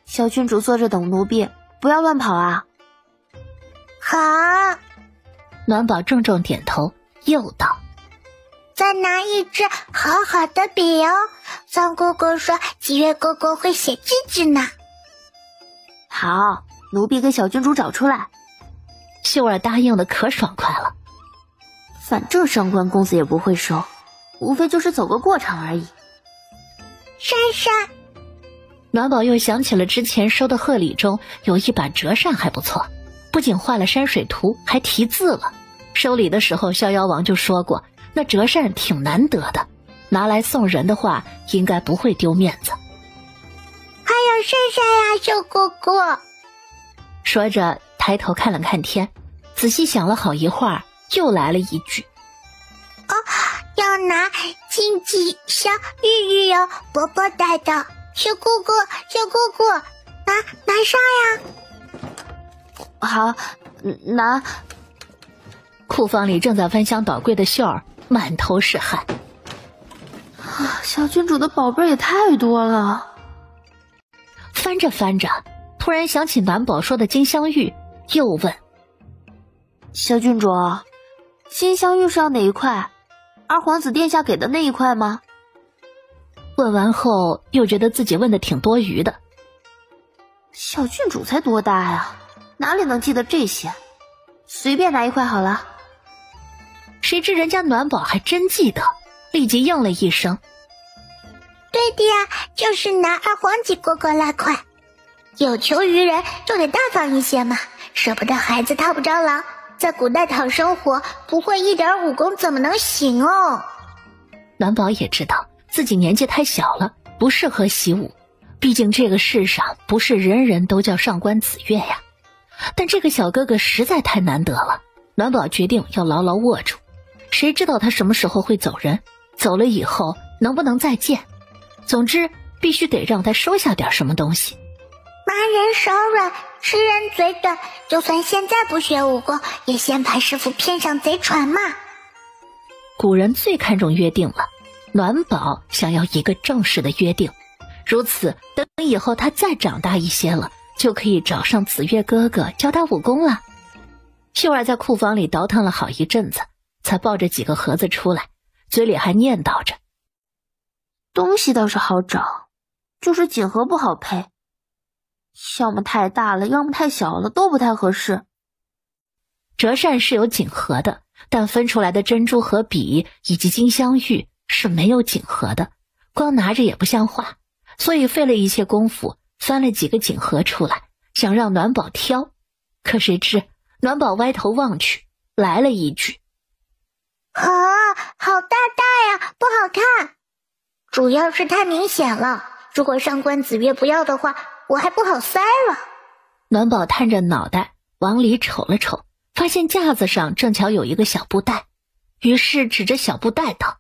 小郡主坐着等奴婢，不要乱跑啊。好。暖宝重重点头，又道：再拿一支好好的笔哦，桑姑姑说七月哥哥会写字字呢。好，奴婢给小郡主找出来。秀儿答应的可爽快了。反正上官公子也不会收，无非就是走个过场而已。珊珊。暖宝又想起了之前收的贺礼中有一把折扇还不错，不仅画了山水图，还题字了。收礼的时候逍遥王就说过，那折扇挺难得的，拿来送人的话应该不会丢面子。还有珊珊呀，秀姑姑。说着抬头看了看天，仔细想了好一会儿，又来了一句：要拿金鸡香玉玉哟，伯伯带的。秀姑姑，拿上呀。好，拿。库房里正在翻箱倒柜的秀儿满头是汗。小郡主的宝贝也太多了。翻着翻着，突然想起暖宝说的金镶玉，又问：小郡主，金镶玉是要哪一块？二皇子殿下给的那一块吗？问完后又觉得自己问的挺多余的。小郡主才多大呀，哪里能记得这些？随便拿一块好了。谁知人家暖宝还真记得，立即应了一声：对的呀，就是拿二皇子哥哥那块。有求于人就得大方一些嘛，舍不得孩子套不着狼，在古代讨生活，不会一点武功怎么能行哦？暖宝也知道自己年纪太小了，不适合习武，毕竟这个世上不是人人都叫上官子月呀。但这个小哥哥实在太难得了，暖宝决定要牢牢握住。谁知道他什么时候会走人，走了以后能不能再见？总之必须得让他收下点什么东西。麻人手软，吃人嘴短，就算现在不学武功，也先把师傅骗上贼船嘛。古人最看重约定了，暖宝想要一个正式的约定，如此等以后他再长大一些了，就可以找上紫月哥哥教他武功了。秀儿在库房里倒腾了好一阵子，才抱着几个盒子出来，嘴里还念叨着：东西倒是好找，就是锦盒不好配，要么太大了，要么太小了，都不太合适。折扇是有锦盒的，但分出来的珍珠和笔以及金镶玉是没有锦盒的，光拿着也不像话，所以费了一些功夫翻了几个锦盒出来，想让暖宝挑。可谁知暖宝歪头望去，来了一句：好大大呀，不好看，主要是太明显了，如果上官紫月不要的话，我还不好塞了。暖宝探着脑袋往里瞅了瞅，发现架子上正巧有一个小布袋，于是指着小布袋道：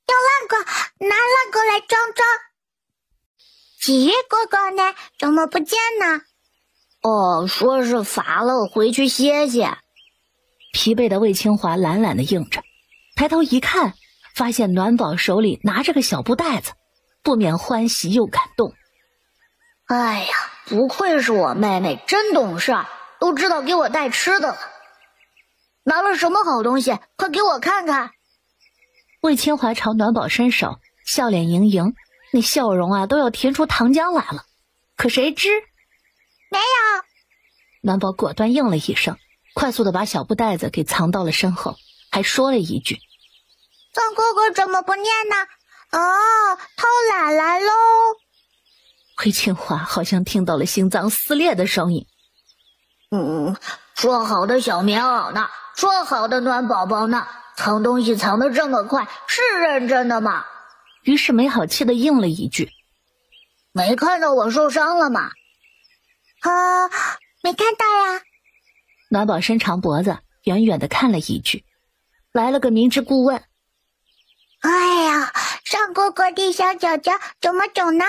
要烂个，拿烂个来装装。紫月哥哥呢？怎么不见呢？哦，说是乏了，回去歇歇。疲惫的魏清华懒懒地应着，抬头一看，发现暖宝手里拿着个小布袋子，不免欢喜又感动。哎呀，不愧是我妹妹，真懂事，都知道给我带吃的了。拿了什么好东西？快给我看看。魏清华朝暖宝伸手，笑脸盈盈，那笑容啊都要甜出糖浆来了。可谁知没有。暖宝果断应了一声，快速地把小布袋子给藏到了身后，还说了一句：藏哥哥怎么不念呢？哦，偷懒来喽。魏清华好像听到了心脏撕裂的声音。说好的小棉袄呢？说好的暖宝宝呢？藏东西藏得这么快，是认真的吗？于是没好气地应了一句：没看到我受伤了吗？没看到呀。暖宝伸长脖子，远远地看了一句，来了个明知故问：哎呀，上哥哥的小脚脚怎么肿呢？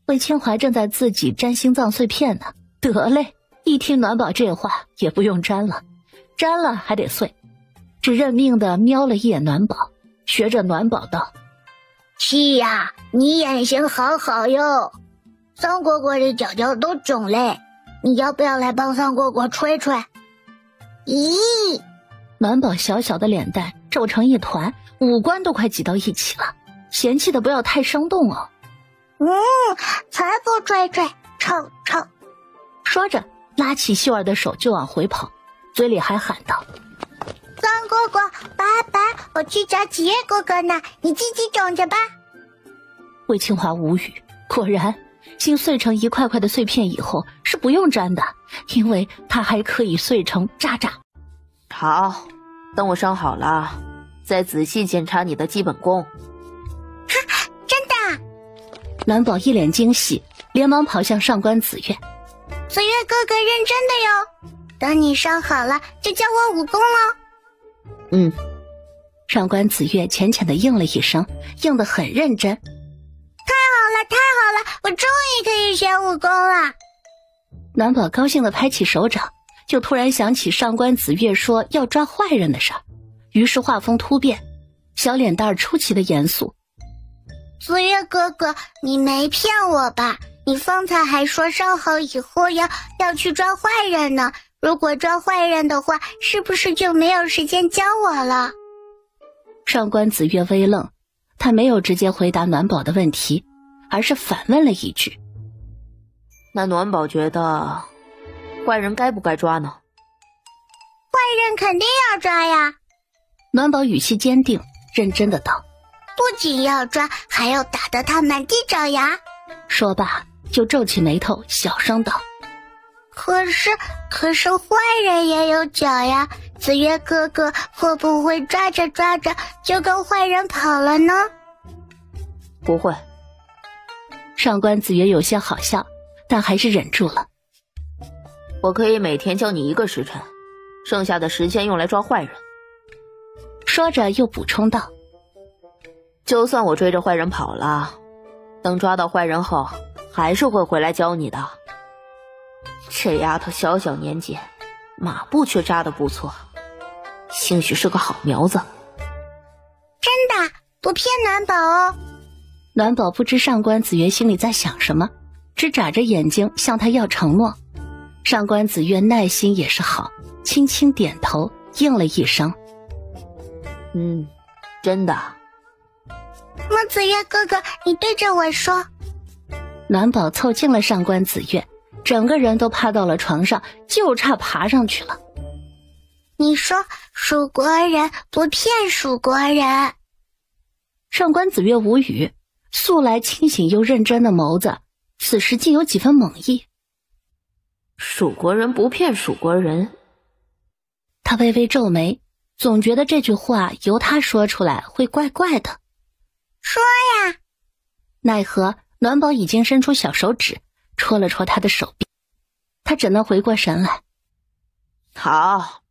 魏清华正在自己粘心脏碎片呢，得嘞，一听暖宝这话也不用粘了，粘了还得碎，只认命地瞄了一眼暖宝，学着暖宝道：七呀，你眼型好好哟，桑果果的脚脚都肿嘞，你要不要来帮桑果果吹吹？咦，暖宝小小的脸蛋皱成一团，五官都快挤到一起了，嫌弃的不要太生动哦。才不吹吹，臭臭。说着拉起秀儿的手就往回跑，嘴里还喊道：桑果果，拜拜，我去找紫月哥哥呢，你自己种着吧。魏清华无语，果然心碎成一块块的碎片以后是不用粘的，因为它还可以碎成渣渣。好，等我伤好了再仔细检查你的基本功。真的？暖宝一脸惊喜，连忙跑向上官紫月。紫月哥哥认真的哟，等你伤好了就教我武功喽。上官紫月浅浅的应了一声，应得很认真。太好了，我终于可以学武功了。暖宝高兴地拍起手掌，就突然想起上官紫月说要抓坏人的事儿，于是画风突变，小脸蛋出奇的严肃。紫月哥哥，你没骗我吧？你方才还说伤好以后要去抓坏人呢，如果抓坏人的话，是不是就没有时间教我了？上官紫月微愣，他没有直接回答暖宝的问题，而是反问了一句：那暖宝觉得坏人该不该抓呢？坏人肯定要抓呀。暖宝语气坚定，认真的道：不仅要抓，还要打得他满地找牙。说罢就皱起眉头，小声道：可是坏人也有脚呀，紫月哥哥会不会抓着抓着就跟坏人跑了呢？不会。上官紫月有些好笑，但还是忍住了。我可以每天教你1个时辰，剩下的时间用来抓坏人。说着又补充道：就算我追着坏人跑了，等抓到坏人后还是会回来教你的。这丫头小小年纪，马步却扎得不错，兴许是个好苗子。真的，不骗暖宝哦。暖宝不知上官子月心里在想什么，只眨着眼睛向他要承诺。上官子月耐心也是好，轻轻点头应了一声。真的。莫子月哥哥，你对着我说。暖宝凑近了上官子月，整个人都趴到了床上，就差爬上去了。你说蜀国人不骗蜀国人。上官子月无语，素来清醒又认真的眸子，此时竟有几分猛意。蜀国人不骗蜀国人。他微微皱眉，总觉得这句话由他说出来会怪怪的。说呀！奈何暖宝已经伸出小手指戳了戳他的手臂，他怎能回过神来？好，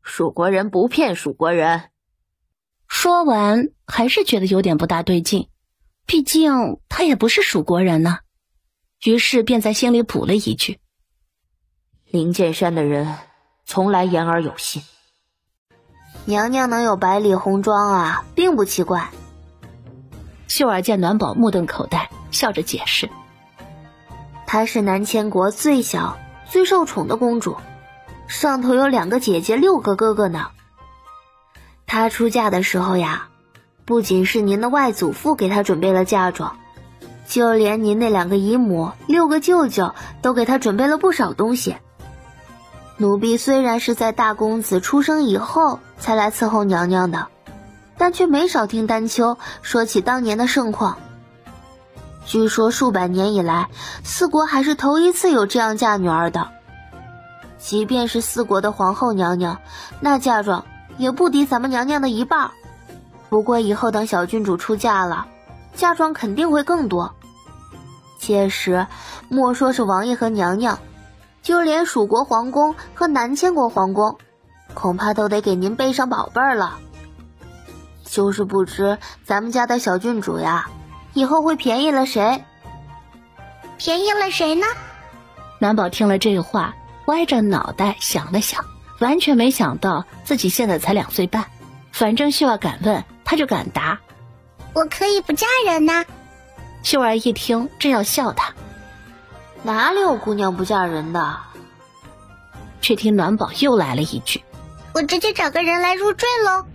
蜀国人不骗蜀国人。说完还是觉得有点不大对劲，毕竟他也不是蜀国人呢。于是便在心里补了一句：灵剑山的人从来言而有信。娘娘能有百里红妆啊，并不奇怪。秀儿见暖宝目瞪口呆，笑着解释：她是南千国最小最受宠的公主，上头有2个姐姐6个哥哥呢。她出嫁的时候呀，不仅是您的外祖父给她准备了嫁妆，就连您那2个姨母6个舅舅都给她准备了不少东西。奴婢虽然是在大公子出生以后才来伺候娘娘的，但却没少听丹丘说起当年的盛况。据说数百年以来，4国还是头一次有这样嫁女儿的。即便是4国的皇后娘娘，那嫁妆也不敌咱们娘娘的一半。不过以后等小郡主出嫁了，嫁妆肯定会更多。届时莫说是王爷和娘娘，就连蜀国皇宫和南千国皇宫，恐怕都得给您背上宝贝儿了。就是不知咱们家的小郡主呀，以后会便宜了谁？便宜了谁呢？暖宝听了这话，歪着脑袋想了想，完全没想到自己现在才2岁半。反正秀儿敢问，他就敢答。我可以不嫁人呐。秀儿一听，正要笑他，哪里有姑娘不嫁人的？却听暖宝又来了一句：我直接找个人来入赘喽。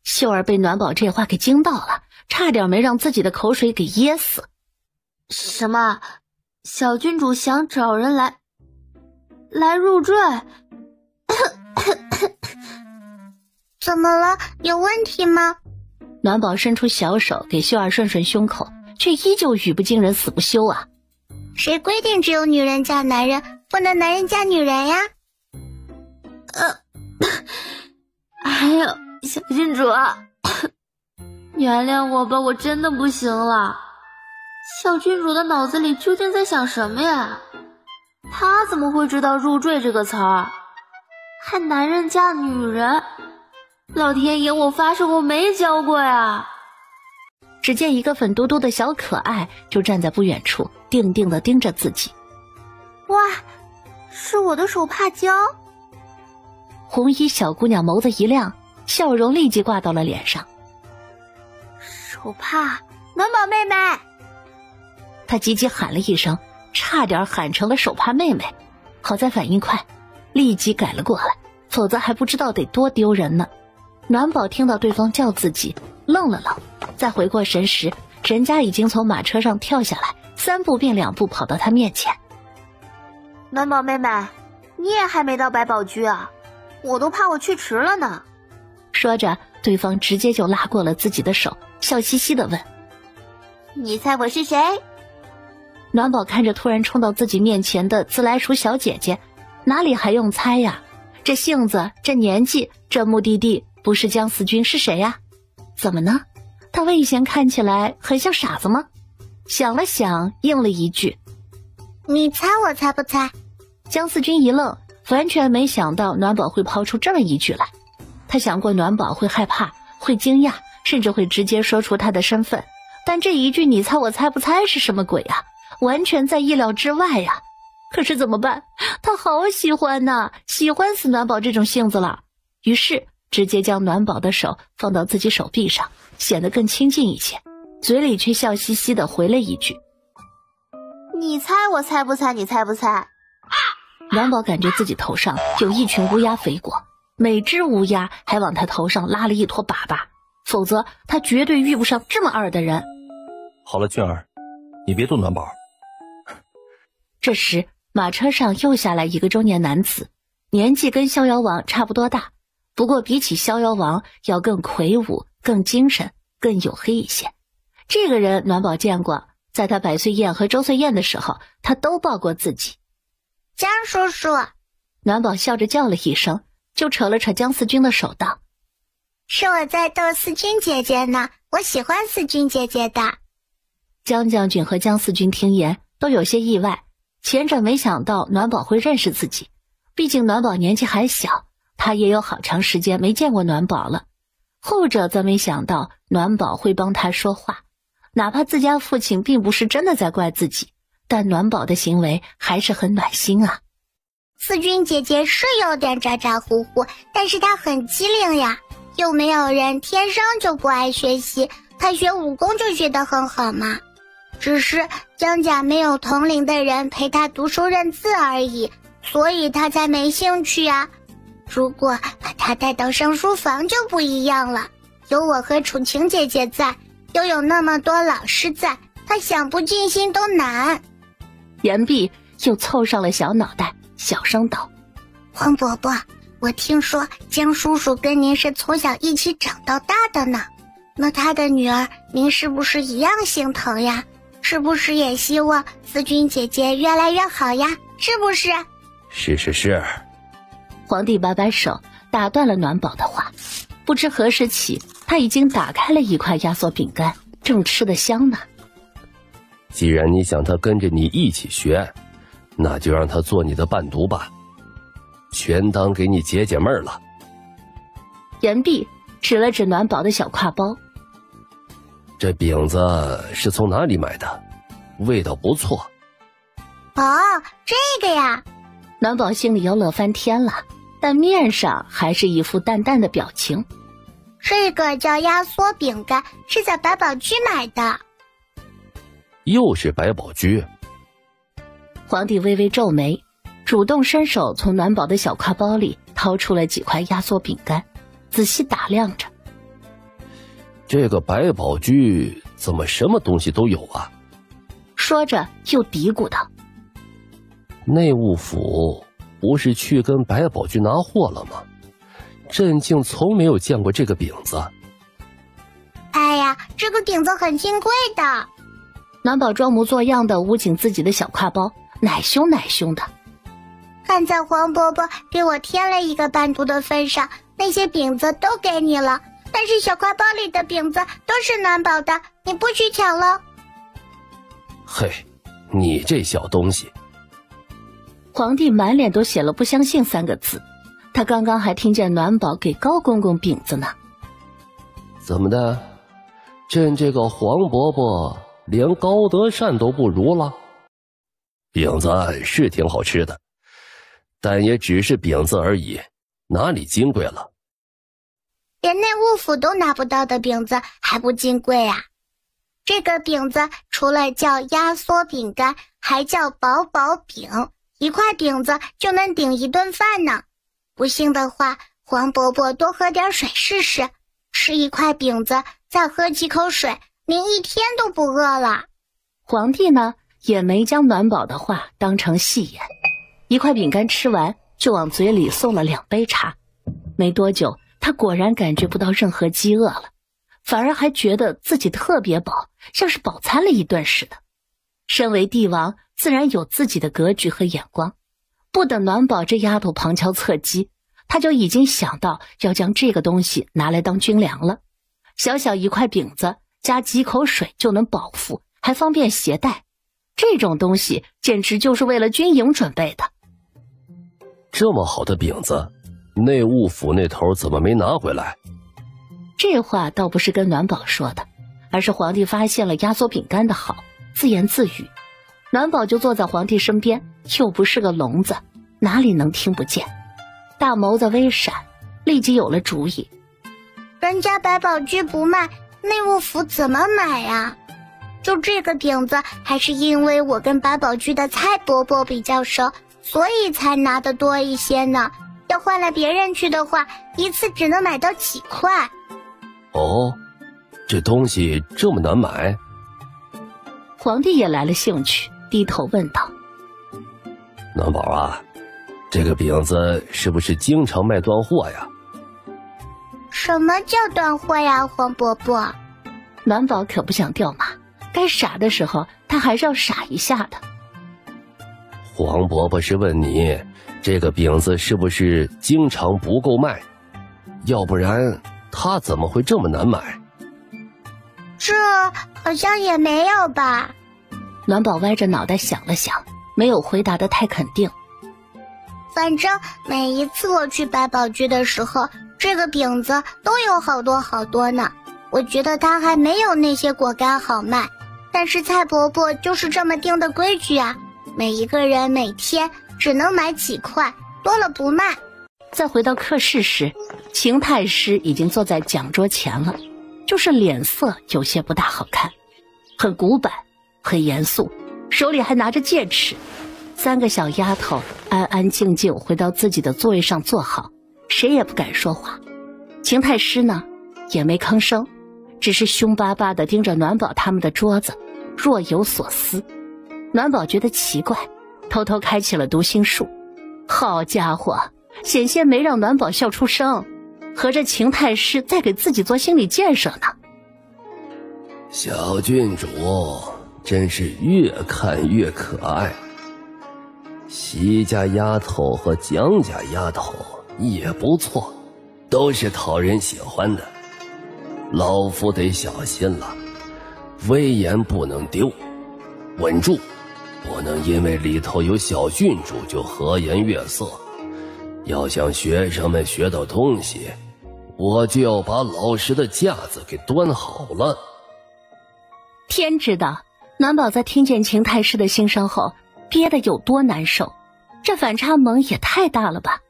秀儿被暖宝这话给惊到了，差点没让自己的口水给噎死。什么？小郡主想找人来入赘？怎么了？有问题吗？暖宝伸出小手给秀儿顺顺胸口，却依旧语不惊人死不休啊！谁规定只有女人嫁男人，不能男人嫁女人呀？哎呦，小郡主，原谅我吧，我真的不行了。小郡主的脑子里究竟在想什么呀？她怎么会知道入赘这个词儿？还男人嫁女人？老天爷，我发誓我没教过呀！只见一个粉嘟嘟的小可爱就站在不远处，定定地盯着自己。哇，是我的手帕胶！红衣小姑娘眸子一亮，笑容立即挂到了脸上。手帕，暖宝妹妹！她急急喊了一声，差点喊成了手帕妹妹。好在反应快，立即改了过来，否则还不知道得多丢人呢。暖宝听到对方叫自己，愣了愣，再回过神时，人家已经从马车上跳下来，3步并2步跑到他面前。暖宝妹妹，你也还没到百宝居啊？我都怕我去迟了呢。说着，对方直接就拉过了自己的手，笑嘻嘻地问：你猜我是谁？暖宝看着突然冲到自己面前的自来熟小姐姐，哪里还用猜呀？这性子，这年纪，这目的地，不是江思君是谁呀？怎么呢？他魏贤看起来很像傻子吗？想了想，应了一句：你猜我猜不猜？江思君一愣，完全没想到暖宝会抛出这么一句来。他想过暖宝会害怕，会惊讶，甚至会直接说出他的身份，但这一句你猜我猜不猜是什么鬼啊？完全在意料之外呀。可是怎么办？他好喜欢呐，喜欢死暖宝这种性子了。于是直接将暖宝的手放到自己手臂上，显得更亲近一些，嘴里却笑嘻嘻地回了一句：你猜我猜不猜？你猜不猜？暖宝感觉自己头上有一群乌鸦飞过，每只乌鸦还往他头上拉了一坨粑粑，否则他绝对遇不上这么二的人。好了，俊儿，你别动暖宝。这时马车上又下来一个中年男子，年纪跟逍遥王差不多大，不过比起逍遥王要更魁梧，更精神，更黝黑一些。这个人暖宝见过，在他百岁宴和周岁宴的时候，他都抱过自己。江叔叔，暖宝笑着叫了一声，就扯了扯江思君的手道：是我在逗思君姐姐呢，我喜欢思君姐姐的。江将军和江思君听言都有些意外，前者没想到暖宝会认识自己，毕竟暖宝年纪还小，他也有好长时间没见过暖宝了。后者则没想到暖宝会帮他说话，哪怕自家父亲并不是真的在怪自己，但暖宝的行为还是很暖心啊。思君姐姐是有点咋咋呼呼，但是她很机灵呀，又没有人天生就不爱学习，她学武功就学得很好嘛。只是江家没有同龄的人陪她读书认字而已，所以她才没兴趣呀。如果把她带到上书房就不一样了，有我和楚晴姐姐在，又有那么多老师在，她想不尽心都难。言毕又凑上了小脑袋，小声道：黄伯伯，我听说江叔叔跟您是从小一起长到大的呢，那他的女儿您是不是一样心疼呀？是不是也希望思君姐姐越来越好呀？是不是？是。皇帝摆摆手，打断了暖宝的话。不知何时起，他已经打开了一块压缩饼干，正吃得香呢。既然你想他跟着你一起学，那就让他做你的伴读吧，全当给你解解闷儿了。言毕，指了指暖宝的小挎包。这饼子是从哪里买的？味道不错。哦，这个呀。暖宝心里要乐翻天了，但面上还是一副淡淡的表情。这个叫压缩饼干，是在百宝居买的。又是百宝居。皇帝微微皱眉，主动伸手从暖宝的小挎包里掏出了几块压缩饼干，仔细打量着。这个百宝居怎么什么东西都有啊？说着又嘀咕道：内务府不是去跟百宝居拿货了吗？朕竟从没有见过这个饼子。哎呀，这个饼子很金贵的。暖宝装模作样的捂紧自己的小挎包，奶凶奶凶的。看在黄伯伯给我添了一个伴读的份上，那些饼子都给你了，但是小挎包里的饼子都是暖宝的，你不许抢了。嘿，你这小东西。皇帝满脸都写了不相信3个字，他刚刚还听见暖宝给高公公饼子呢。怎么的？朕这个黄伯伯连高德善都不如了？饼子是挺好吃的，但也只是饼子而已，哪里金贵了？连内务府都拿不到的饼子还不金贵啊？这个饼子除了叫压缩饼干，还叫薄薄饼，一块饼子就能顶一顿饭呢。不信的话，黄伯伯多喝点水试试，吃一块饼子，再喝几口水，您一天都不饿了。皇帝呢，也没将暖宝的话当成戏言，一块饼干吃完，就往嘴里送了2杯茶。没多久，他果然感觉不到任何饥饿了，反而还觉得自己特别饱，像是饱餐了一顿似的。身为帝王，自然有自己的格局和眼光，不等暖宝这丫头旁敲侧击，他就已经想到要将这个东西拿来当军粮了。小小一块饼子，加几口水就能饱腹，还方便携带，这种东西简直就是为了军营准备的。这么好的饼子，内务府那头怎么没拿回来？这话倒不是跟暖宝说的，而是皇帝发现了压缩饼干的好，自言自语。暖宝就坐在皇帝身边，又不是个聋子，哪里能听不见？大眸子微闪，立即有了主意。人家百宝居不卖，内务府怎么买呀？就这个饼子，还是因为我跟百宝居的蔡伯伯比较熟，所以才拿得多一些呢。要换了别人去的话，一次只能买到几块。哦，这东西这么难买？皇帝也来了兴趣，低头问道：暖宝啊，这个饼子是不是经常卖断货呀？什么叫断货呀，黄伯伯？暖宝可不想掉马，该傻的时候他还是要傻一下的。黄伯伯是问你，这个饼子是不是经常不够卖？要不然他怎么会这么难买？这好像也没有吧。暖宝歪着脑袋想了想，没有回答得太肯定。反正每一次我去百宝居的时候，这个饼子都有好多好多呢。我觉得它还没有那些果干好卖，但是蔡伯伯就是这么定的规矩啊，每一个人每天只能买几块，多了不卖。再回到课室时，秦太师已经坐在讲桌前了，就是脸色有些不大好看，很古板，很严肃，手里还拿着戒尺。3个小丫头安安静静回到自己的座位上坐好，谁也不敢说话。秦太师呢，也没吭声，只是凶巴巴地盯着暖宝他们的桌子，若有所思。暖宝觉得奇怪，偷偷开启了读心术。好家伙，险些没让暖宝笑出声，合着秦太师在给自己做心理建设呢。小郡主真是越看越可爱，席家丫头和蒋家丫头也不错，都是讨人喜欢的。老夫得小心了，威严不能丢，稳住，不能因为里头有小郡主就和颜悦色。要想学生们学到东西，我就要把老师的架子给端好了。天知道暖宝在听见秦太师的心声后憋得有多难受，这反差萌也太大了吧。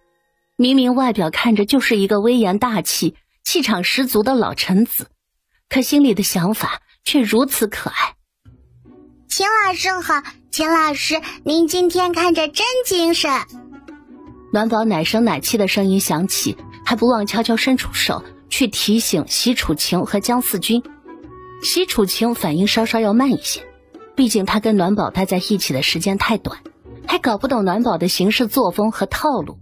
明明外表看着就是一个威严大气气场十足的老臣子，可心里的想法却如此可爱。秦老师好，秦老师您今天看着真精神。暖宝奶声奶气的声音响起，还不忘悄悄伸出手去提醒席楚晴和江四君。席楚晴反应稍稍要慢一些，毕竟他跟暖宝待在一起的时间太短，还搞不懂暖宝的行事作风和套路。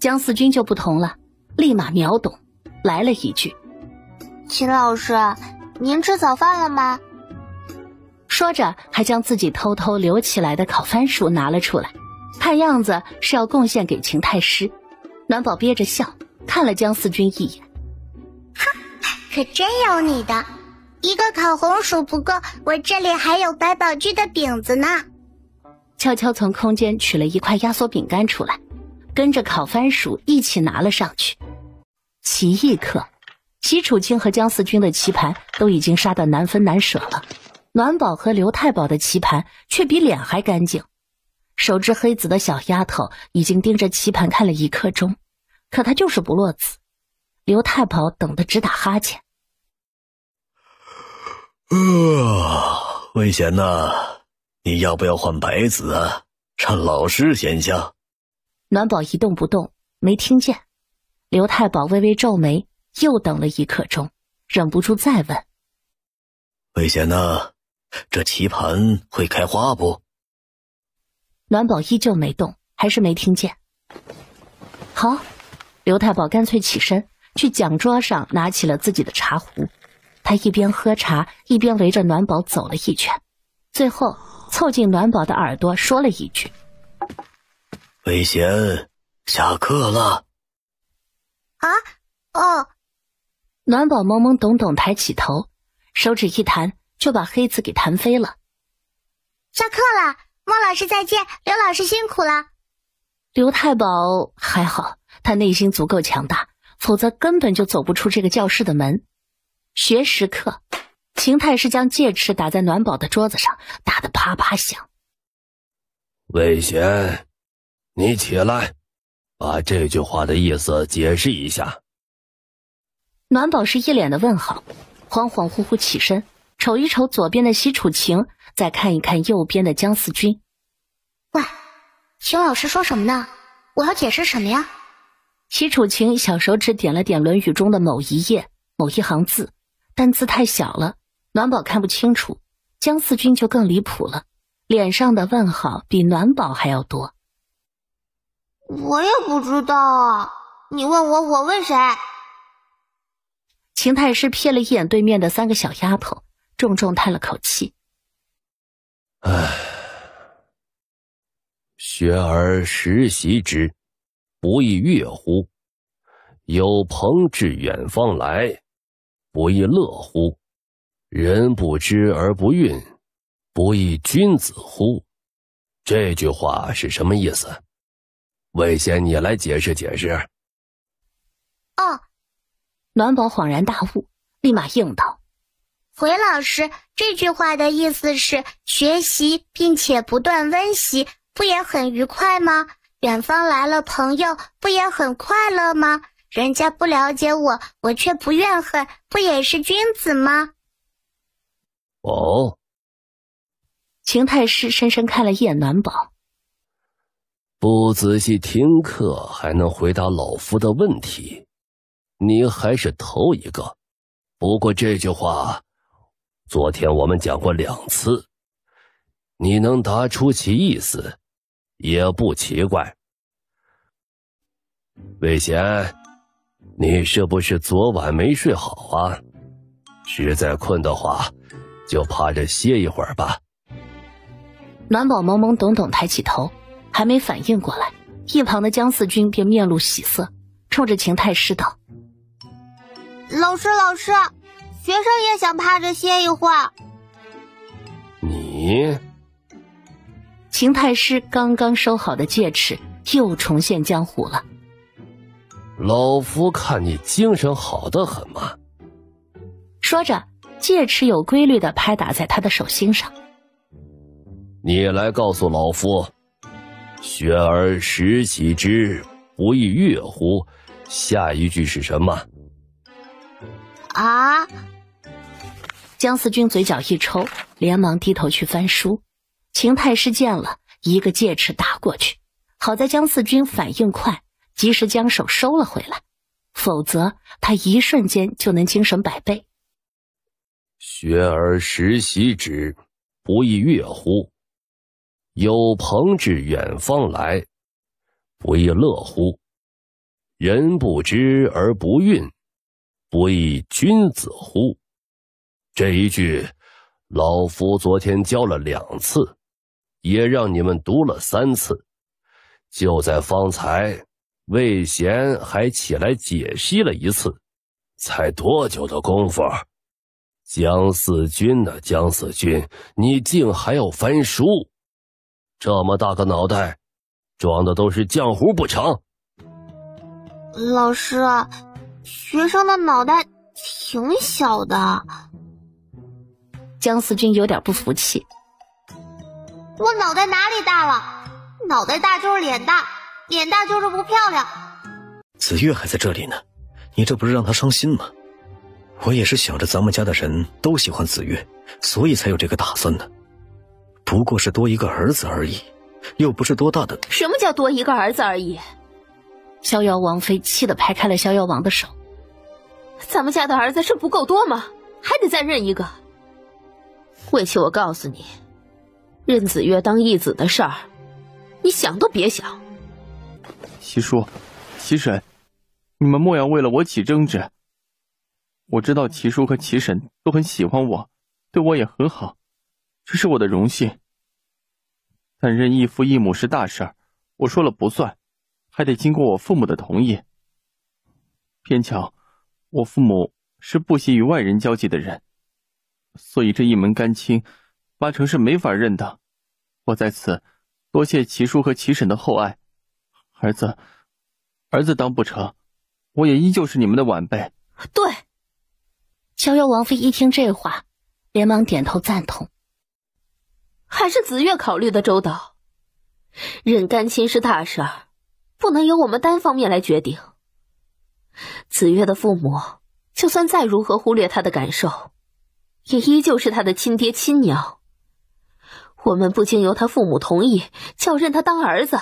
江四君就不同了，立马秒懂，来了一句：秦老师，您吃早饭了吗？说着还将自己偷偷留起来的烤番薯拿了出来，看样子是要贡献给秦太师。暖宝憋着笑看了江四君一眼，哼，可真有你的，一个烤红薯不够，我这里还有百宝居的饼子呢。悄悄从空间取了一块压缩饼干出来，跟着烤番薯一起拿了上去。奇异课，席楚清和江四君的棋盘都已经杀得难分难舍了，暖宝和刘太保的棋盘却比脸还干净。手执黑子的小丫头已经盯着棋盘看了1刻钟，可她就是不落子。刘太保等得直打哈欠。魏贤呐，你要不要换白子啊？让老师先下。暖宝一动不动，没听见。刘太保微微皱眉，又等了1刻钟，忍不住再问：魏贤呐，这棋盘会开花不？暖宝依旧没动，还是没听见。好，刘太保干脆起身去讲桌上拿起了自己的茶壶，他一边喝茶一边围着暖宝走了一圈，最后凑近暖宝的耳朵说了一句：魏贤，下课了。啊？哦。暖宝懵懵懂懂抬起头，手指一弹就把黑子给弹飞了。下课了，孟老师再见，刘老师辛苦了。刘太保还好，他内心足够强大，否则根本就走不出这个教室的门。学时课，秦太师将戒尺打在暖宝的桌子上，打得啪啪响。魏贤，你起来，把这句话的意思解释一下。暖宝是一脸的问号，恍恍惚惚起身，瞅一瞅左边的西楚晴，再看一看右边的姜思军。喂，秦老师说什么呢？我要解释什么呀？西楚晴小手指点了点《论语》中的某一页某一行字，但字太小了，暖宝看不清楚。姜思军就更离谱了，脸上的问号比暖宝还要多。我也不知道啊，你问我，我问谁？秦太师瞥了一眼对面的3个小丫头，重重叹了口气。唉，学而时习之，不亦乐乎？有朋自远方来，不亦乐乎？人不知而不愠，不亦君子乎？这句话是什么意思？魏贤，你来解释解释。哦，暖宝恍然大悟，立马应道：回老师，这句话的意思是学习并且不断温习，不也很愉快吗？远方来了朋友，不也很快乐吗？人家不了解我，我却不怨恨，不也是君子吗？哦，秦太师深深看了一眼暖宝。不仔细听课还能回答老夫的问题，你还是头一个。不过这句话昨天我们讲过2次，你能答出其意思也不奇怪。魏贤，你是不是昨晚没睡好啊？实在困的话就趴着歇一会儿吧。暖宝懵懵懂懂抬起头，还没反应过来，一旁的姜思军便面露喜色，冲着秦太师道：老师，学生也想趴着歇一会儿。你？秦太师刚刚收好的戒尺又重现江湖了。老夫看你精神好得很嘛。说着，戒尺有规律地拍打在他的手心上。你来告诉老夫，学而时习之，不亦乐乎？下一句是什么？啊！姜思军嘴角一抽，连忙低头去翻书。秦太师见了，一个戒尺打过去，好在姜思军反应快，及时将手收了回来，否则他一瞬间就能精神百倍。学而时习之，不亦乐乎？有朋自远方来，不亦乐乎？人不知而不愠，不亦君子乎？这一句老夫昨天教了2次，也让你们读了3次，就在方才魏贤还起来解析了1次，才多久的功夫？姜思军呢？姜思军，你竟还要翻书？这么大个脑袋，装的都是浆糊不成？老师，学生的脑袋挺小的。姜思军有点不服气。我脑袋哪里大了？脑袋大就是脸大，脸大就是不漂亮。子月还在这里呢，你这不是让他伤心吗？我也是想着咱们家的人都喜欢子月，所以才有这个打算的。不过是多一个儿子而已，又不是多大的。什么叫多一个儿子而已？逍遥王妃气得拍开了逍遥王的手。咱们家的儿子是不够多吗？还得再认一个。魏琪，我告诉你，认子越当义子的事儿，你想都别想。齐叔，齐婶，你们莫要为了我起争执。我知道齐叔和齐婶都很喜欢我，对我也很好，这是我的荣幸。但认义父义母是大事儿，我说了不算，还得经过我父母的同意。偏巧我父母是不喜与外人交际的人，所以这一门干亲8成是没法认的。我在此多谢齐叔和齐婶的厚爱。儿子当不成，我也依旧是你们的晚辈。对。逍遥王妃一听这话，连忙点头赞同。还是子越考虑的周到。认干亲是大事儿，不能由我们单方面来决定。子越的父母就算再如何忽略他的感受，也依旧是他的亲爹亲娘。我们不经由他父母同意就要认他当儿子，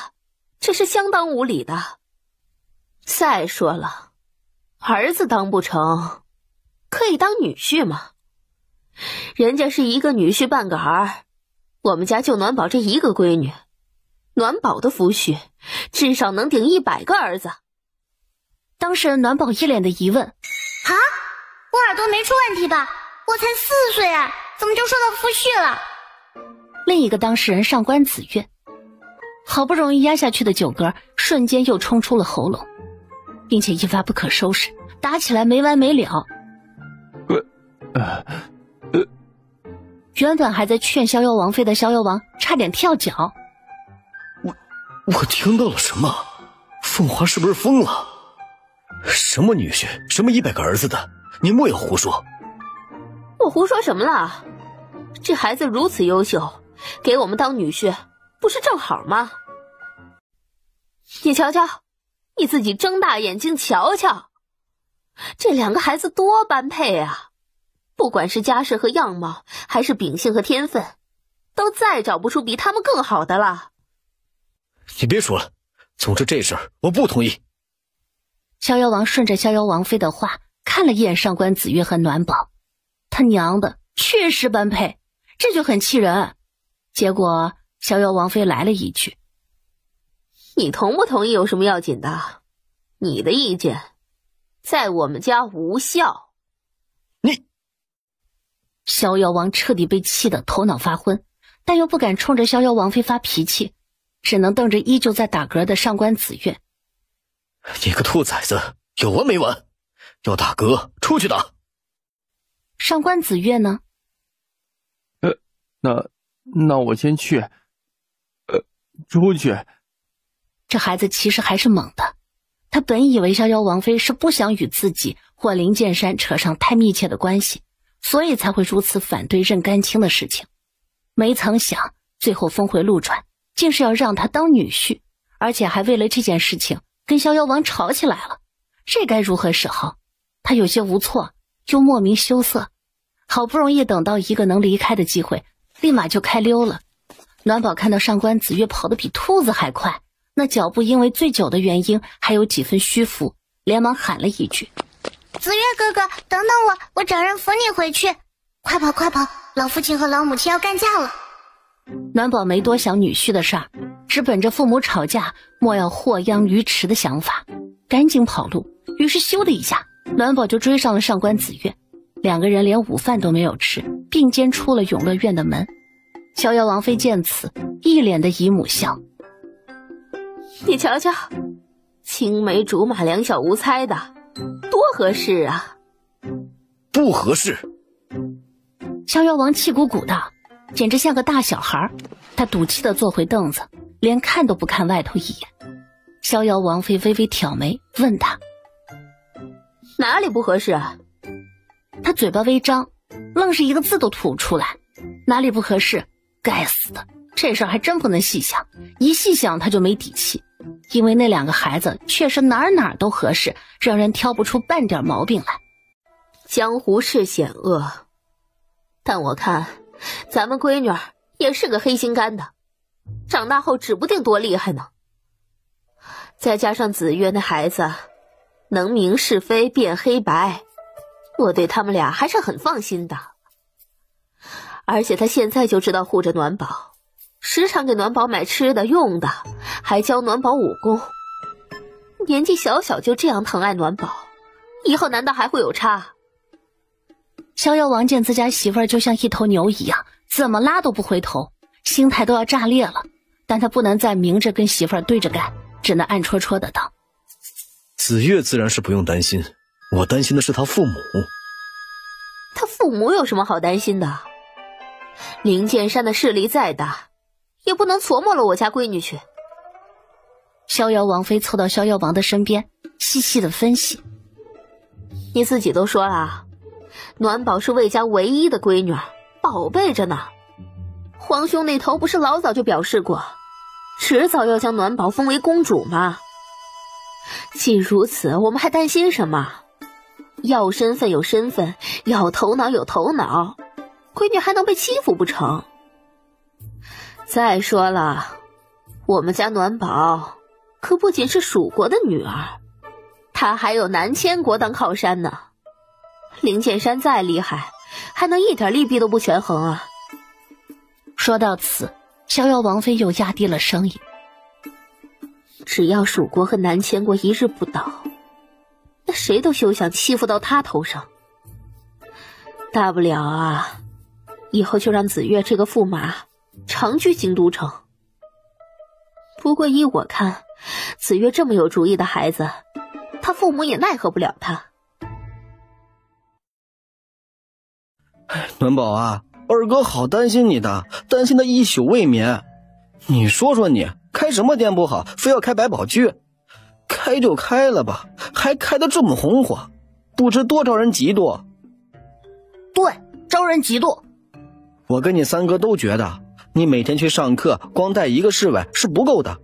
这是相当无理的。再说了，儿子当不成，可以当女婿嘛。人家是一个女婿半个儿，我们家就暖宝这一个闺女，暖宝的夫婿至少能顶100个儿子。当事人暖宝一脸的疑问：啊，我耳朵没出问题吧？我才4岁啊，怎么就说到夫婿了？另一个当事人上官子越，好不容易压下去的酒嗝瞬间又冲出了喉咙，并且一发不可收拾，打起来没完没了。原本还在劝逍遥王妃的逍遥王差点跳脚。我听到了什么？凤华是不是疯了？什么女婿，什么100个儿子的，你莫要胡说。我胡说什么了？这孩子如此优秀，给我们当女婿不是正好吗？你瞧瞧，你自己睁大眼睛瞧瞧，这2个孩子多般配啊！不管是家世和样貌，还是秉性和天分，都再找不出比他们更好的了。你别说了，总之这事儿我不同意。逍遥王顺着逍遥王妃的话看了一眼上官子越和暖宝，他娘的确实般配，这就很气人。结果逍遥王妃来了一句：你同不同意有什么要紧的？你的意见在我们家无效。你逍遥王彻底被气得头脑发昏，但又不敢冲着逍遥王妃发脾气，只能瞪着依旧在打嗝的上官子越。你个兔崽子，有完没完？要打嗝出去打。上官子越呢？那我先去。出去。这孩子其实还是猛的，他本以为逍遥王妃是不想与自己或林剑山扯上太密切的关系，所以才会如此反对认干亲的事情。没曾想最后峰回路转，竟是要让他当女婿，而且还为了这件事情跟逍遥王吵起来了。这该如何是好？他有些无措，又莫名羞涩。好不容易等到一个能离开的机会，立马就开溜了。暖宝看到上官子越跑得比兔子还快，那脚步因为醉酒的原因还有几分虚浮，连忙喊了一句：子越哥哥，等等我找人扶你回去。快跑快跑，老父亲和老母亲要干架了。暖宝没多想女婿的事儿，只本着父母吵架莫要祸殃于池的想法，赶紧跑路。于是咻的一下，暖宝就追上了上官子越，2个人连午饭都没有吃，并肩出了永乐院的门。逍遥王妃见此，一脸的姨母笑。你瞧瞧，青梅竹马2小无猜的，多合适啊！不合适。逍遥王气鼓鼓的，简直像个大小孩。他赌气地坐回凳子，连看都不看外头一眼。逍遥王妃微微挑眉，问他哪里不合适啊？他嘴巴微张，愣是一个字都吐不出来。哪里不合适？该死的，这事儿还真不能细想，一细想他就没底气。因为那2个孩子确实哪儿都合适，让人挑不出半点毛病来。江湖是险恶，但我看咱们闺女儿也是个黑心肝的，长大后指不定多厉害呢。再加上子越那孩子能明是非辨黑白，我对他们俩还是很放心的。而且他现在就知道护着暖宝，时常给暖宝买吃的用的，还教暖宝武功。年纪小小就这样疼爱暖宝，以后难道还会有差？逍遥王见自家媳妇儿就像一头牛一样，怎么拉都不回头，心态都要炸裂了。但他不能再明着跟媳妇儿对着干，只能暗戳戳的道：子越自然是不用担心，我担心的是他父母。他父母有什么好担心的？林剑山的势力再大，也不能琢磨了我家闺女去。逍遥王妃凑到逍遥王的身边，细细的分析：你自己都说了，暖宝是魏家唯一的闺女，宝贝着呢。皇兄那头不是老早就表示过，迟早要将暖宝封为公主嘛。既如此，我们还担心什么？要身份有身份，要头脑有头脑，闺女还能被欺负不成？再说了，我们家暖宝可不仅是蜀国的女儿，她还有南千国当靠山呢。灵剑山再厉害，还能一点利弊都不权衡啊。说到此，逍遥王妃又压低了声音。只要蜀国和南千国一日不倒，那谁都休想欺负到他头上。大不了啊，以后就让紫月这个驸马常居京都城。不过依我看，紫月这么有主意的孩子，他父母也奈何不了他。暖宝啊，二哥好担心你的，担心的一宿未眠。你说说你，开什么店不好，非要开百宝居？开就开了吧，还开得这么红火，不知多招人嫉妒。对，招人嫉妒。我跟你三哥都觉得，你每天去上课，光带一个侍卫是不够的，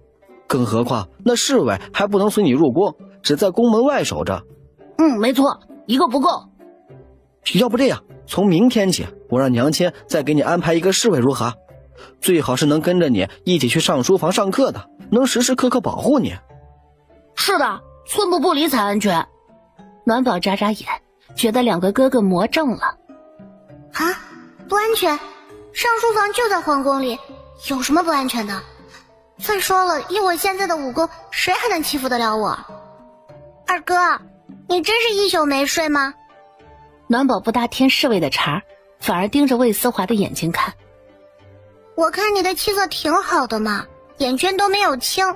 更何况那侍卫还不能随你入宫，只在宫门外守着。没错，一个不够。要不这样，从明天起，我让娘亲再给你安排一个侍卫如何？最好是能跟着你一起去上书房上课的，能时时刻刻保护你。是的，寸步不离才安全。暖宝眨眨眼，觉得两个哥哥魔怔了。啊，不安全？上书房就在皇宫里，有什么不安全的？再说了，以我现在的武功，谁还能欺负得了我？二哥，你真是一宿没睡吗？暖宝不大添侍卫的茬，反而盯着魏思华的眼睛看。我看你的气色挺好的嘛，眼圈都没有青。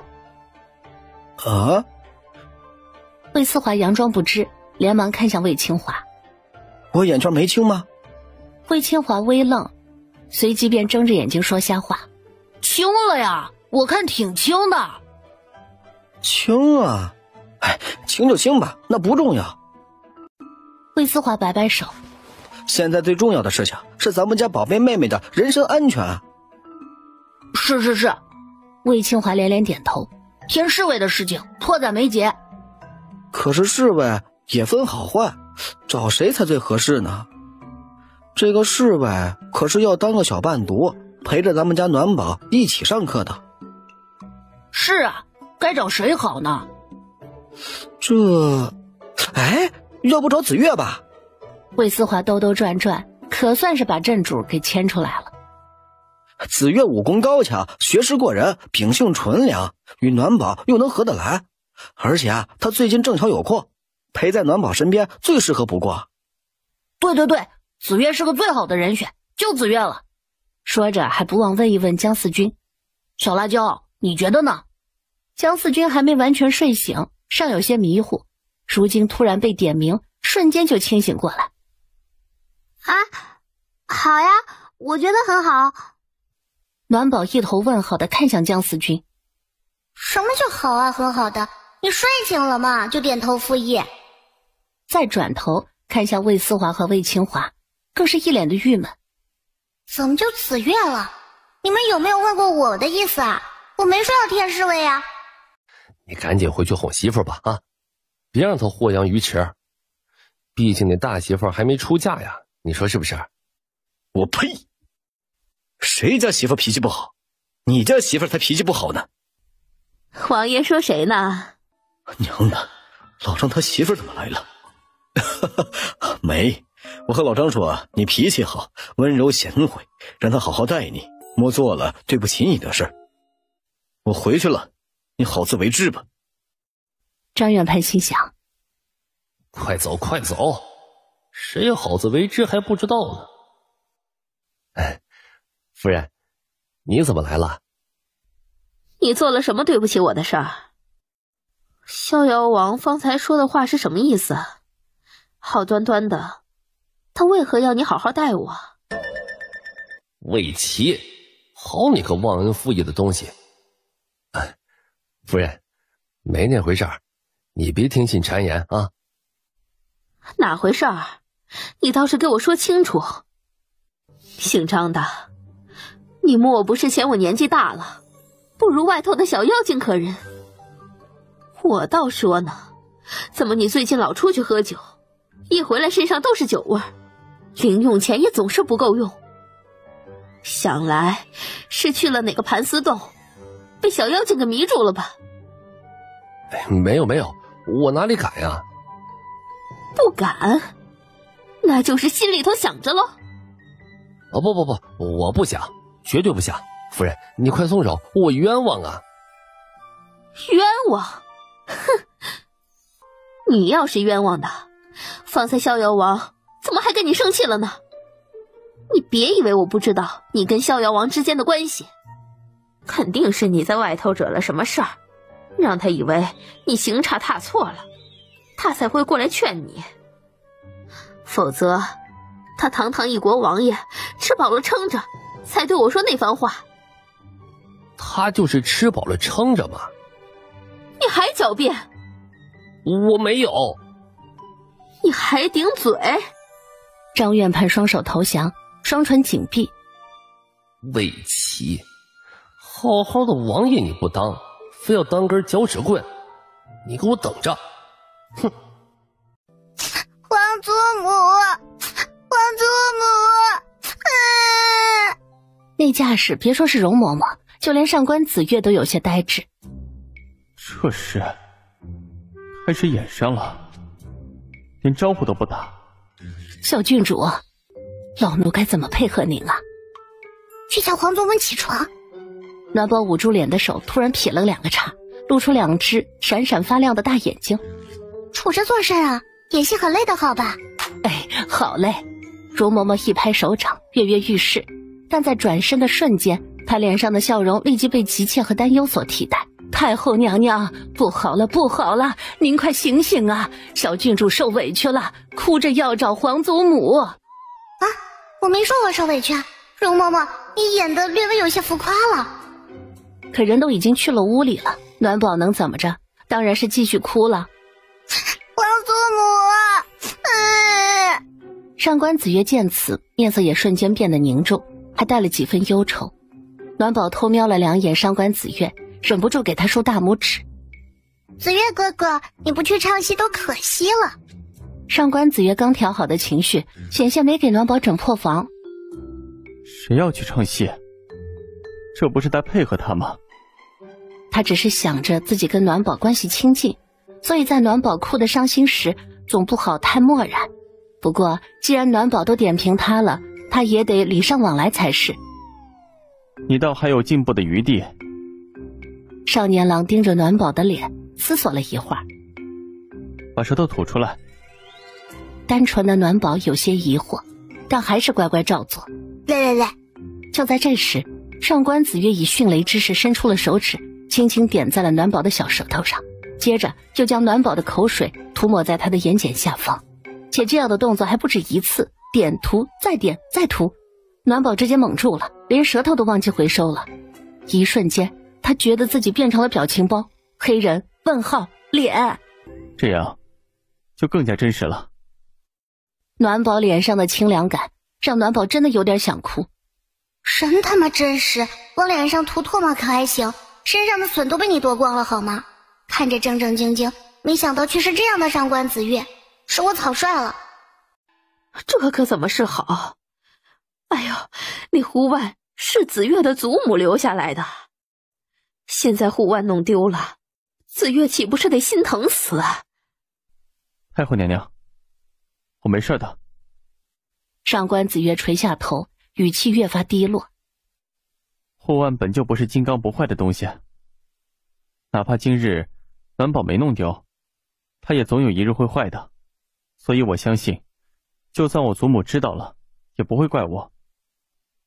啊？魏思华佯装不知，连忙看向魏清华。我眼圈没青吗？魏清华微愣，随即便睁着眼睛说瞎话。青了呀，我看挺青的。青啊？哎，青就青吧，那不重要。魏思华摆摆手。现在最重要的事情是咱们家宝贝妹妹的人身安全。是。魏清华连连点头。添侍卫的事情迫在眉睫。可是侍卫也分好坏，找谁才最合适呢？这个侍卫可是要当个小伴读，陪着咱们家暖宝一起上课的。是啊，该找谁好呢？要不找紫月吧？魏思华兜兜转转，可算是把正主给牵出来了。紫月武功高强，学识过人，秉性纯良，与暖宝又能合得来，而且他最近正巧有空，陪在暖宝身边最适合不过。对，紫月是个最好的人选，就紫月了。说着还不忘问一问江四军。小辣椒，你觉得呢？江四军还没完全睡醒，尚有些迷糊，如今突然被点名，瞬间就清醒过来。啊，好呀，我觉得很好。暖宝一头问号的看向江四军。什么叫好啊，很好的？你睡醒了嘛，就点头附议。再转头看向魏思华和魏清华，更是一脸的郁闷。怎么就紫月了？你们有没有问过我的意思啊？我没说要添侍卫啊。你赶紧回去哄媳妇吧啊，别让她祸扬于池。毕竟你大媳妇还没出嫁呀，你说是不是？我呸！谁家媳妇脾气不好？你家媳妇才脾气不好呢。王爷说谁呢？娘的，老张他媳妇怎么来了？没，我和老张说你脾气好，温柔贤惠，让他好好待你，莫做了对不起你的事。我回去了，你好自为之吧。张远盘心想，快走，谁好自为之还不知道呢。哎，夫人，你怎么来了？你做了什么对不起我的事儿？逍遥王方才说的话是什么意思？好端端的，他为何要你好好待我？魏齐，好你个忘恩负义的东西！哎，夫人，没那回事儿，你别听信谗言啊。哪回事儿？你倒是给我说清楚。姓张的，你莫不是嫌我年纪大了，不如外头的小妖精可人。我倒说呢，怎么你最近老出去喝酒，一回来身上都是酒味儿，零用钱也总是不够用。想来是去了哪个盘丝洞，被小妖精给迷住了吧？没有，我哪里敢呀？不敢？那就是心里头想着喽。不，我不想，绝对不想。夫人，你快松手，我冤枉啊！冤枉？哼！你要是冤枉的，方才逍遥王怎么还跟你生气了呢？你别以为我不知道你跟逍遥王之间的关系，肯定是你在外头惹了什么事儿，让他以为你行差踏错了，他才会过来劝你。否则他堂堂一国王爷，吃饱了撑着才对我说那番话。他就是吃饱了撑着嘛。你还狡辩？我没有。你还顶嘴？张院判双手投降，双唇紧闭。魏齐，好好的王爷你不当，非要当根脚趾棍，你给我等着！哼！皇祖母，皇祖母，那架势，别说是容嬷嬷，就连上官子月都有些呆滞。这是开始演伤了，连招呼都不打。小郡主，老奴该怎么配合您啊？去叫皇祖母起床。暖宝捂住脸的手突然撇了2个叉，露出2只闪闪发亮的大眼睛。杵着做甚啊？演戏很累的好吧？哎，好嘞。容嬷嬷一拍手掌，跃跃欲试，但在转身的瞬间，她脸上的笑容立即被急切和担忧所替代。太后娘娘，不好了，不好了，您快醒醒啊！小郡主受委屈了，哭着要找皇祖母。啊，我没说我受委屈啊，容嬷嬷，你演的略微有些浮夸了。可人都已经去了屋里了，暖宝能怎么着？当然是继续哭了。皇祖母，上官子月见此，面色也瞬间变得凝重，还带了几分忧愁。暖宝偷瞄了2眼上官子月，忍不住给他竖大拇指。子月哥哥，你不去唱戏都可惜了。上官子月刚调好的情绪，险些没给暖宝整破防。谁要去唱戏？这不是在配合他吗？他只是想着自己跟暖宝关系亲近，所以在暖宝哭得伤心时，总不好太漠然。不过既然暖宝都点评他了，他也得礼尚往来才是。你倒还有进步的余地。少年郎盯着暖宝的脸思索了一会儿，把舌头吐出来。单纯的暖宝有些疑惑，但还是乖乖照做。来。就在这时，上官子月以迅雷之势伸出了手指，轻轻点在了暖宝的小舌头上，接着就将暖宝的口水涂抹在他的眼睑下方，且这样的动作还不止一次，点涂再点再涂。暖宝直接懵住了，连舌头都忘记回收了。一瞬间，他觉得自己变成了表情包，黑人问号脸，这样就更加真实了。暖宝脸上的清凉感让暖宝真的有点想哭。神他妈真实，往脸上涂唾沫可还行，身上的笋都被你夺光了好吗？看着正正经经，没想到却是这样的上官子月，是我草率了。这可怎么是好？哎呦，那护腕是子月的祖母留下来的，现在护腕弄丢了，子月岂不是得心疼死啊？太后娘娘，我没事的。上官子月垂下头，语气越发低落。护腕本就不是金刚不坏的东西，哪怕今日暖宝没弄丢，它也总有一日会坏的，所以我相信，就算我祖母知道了，也不会怪我，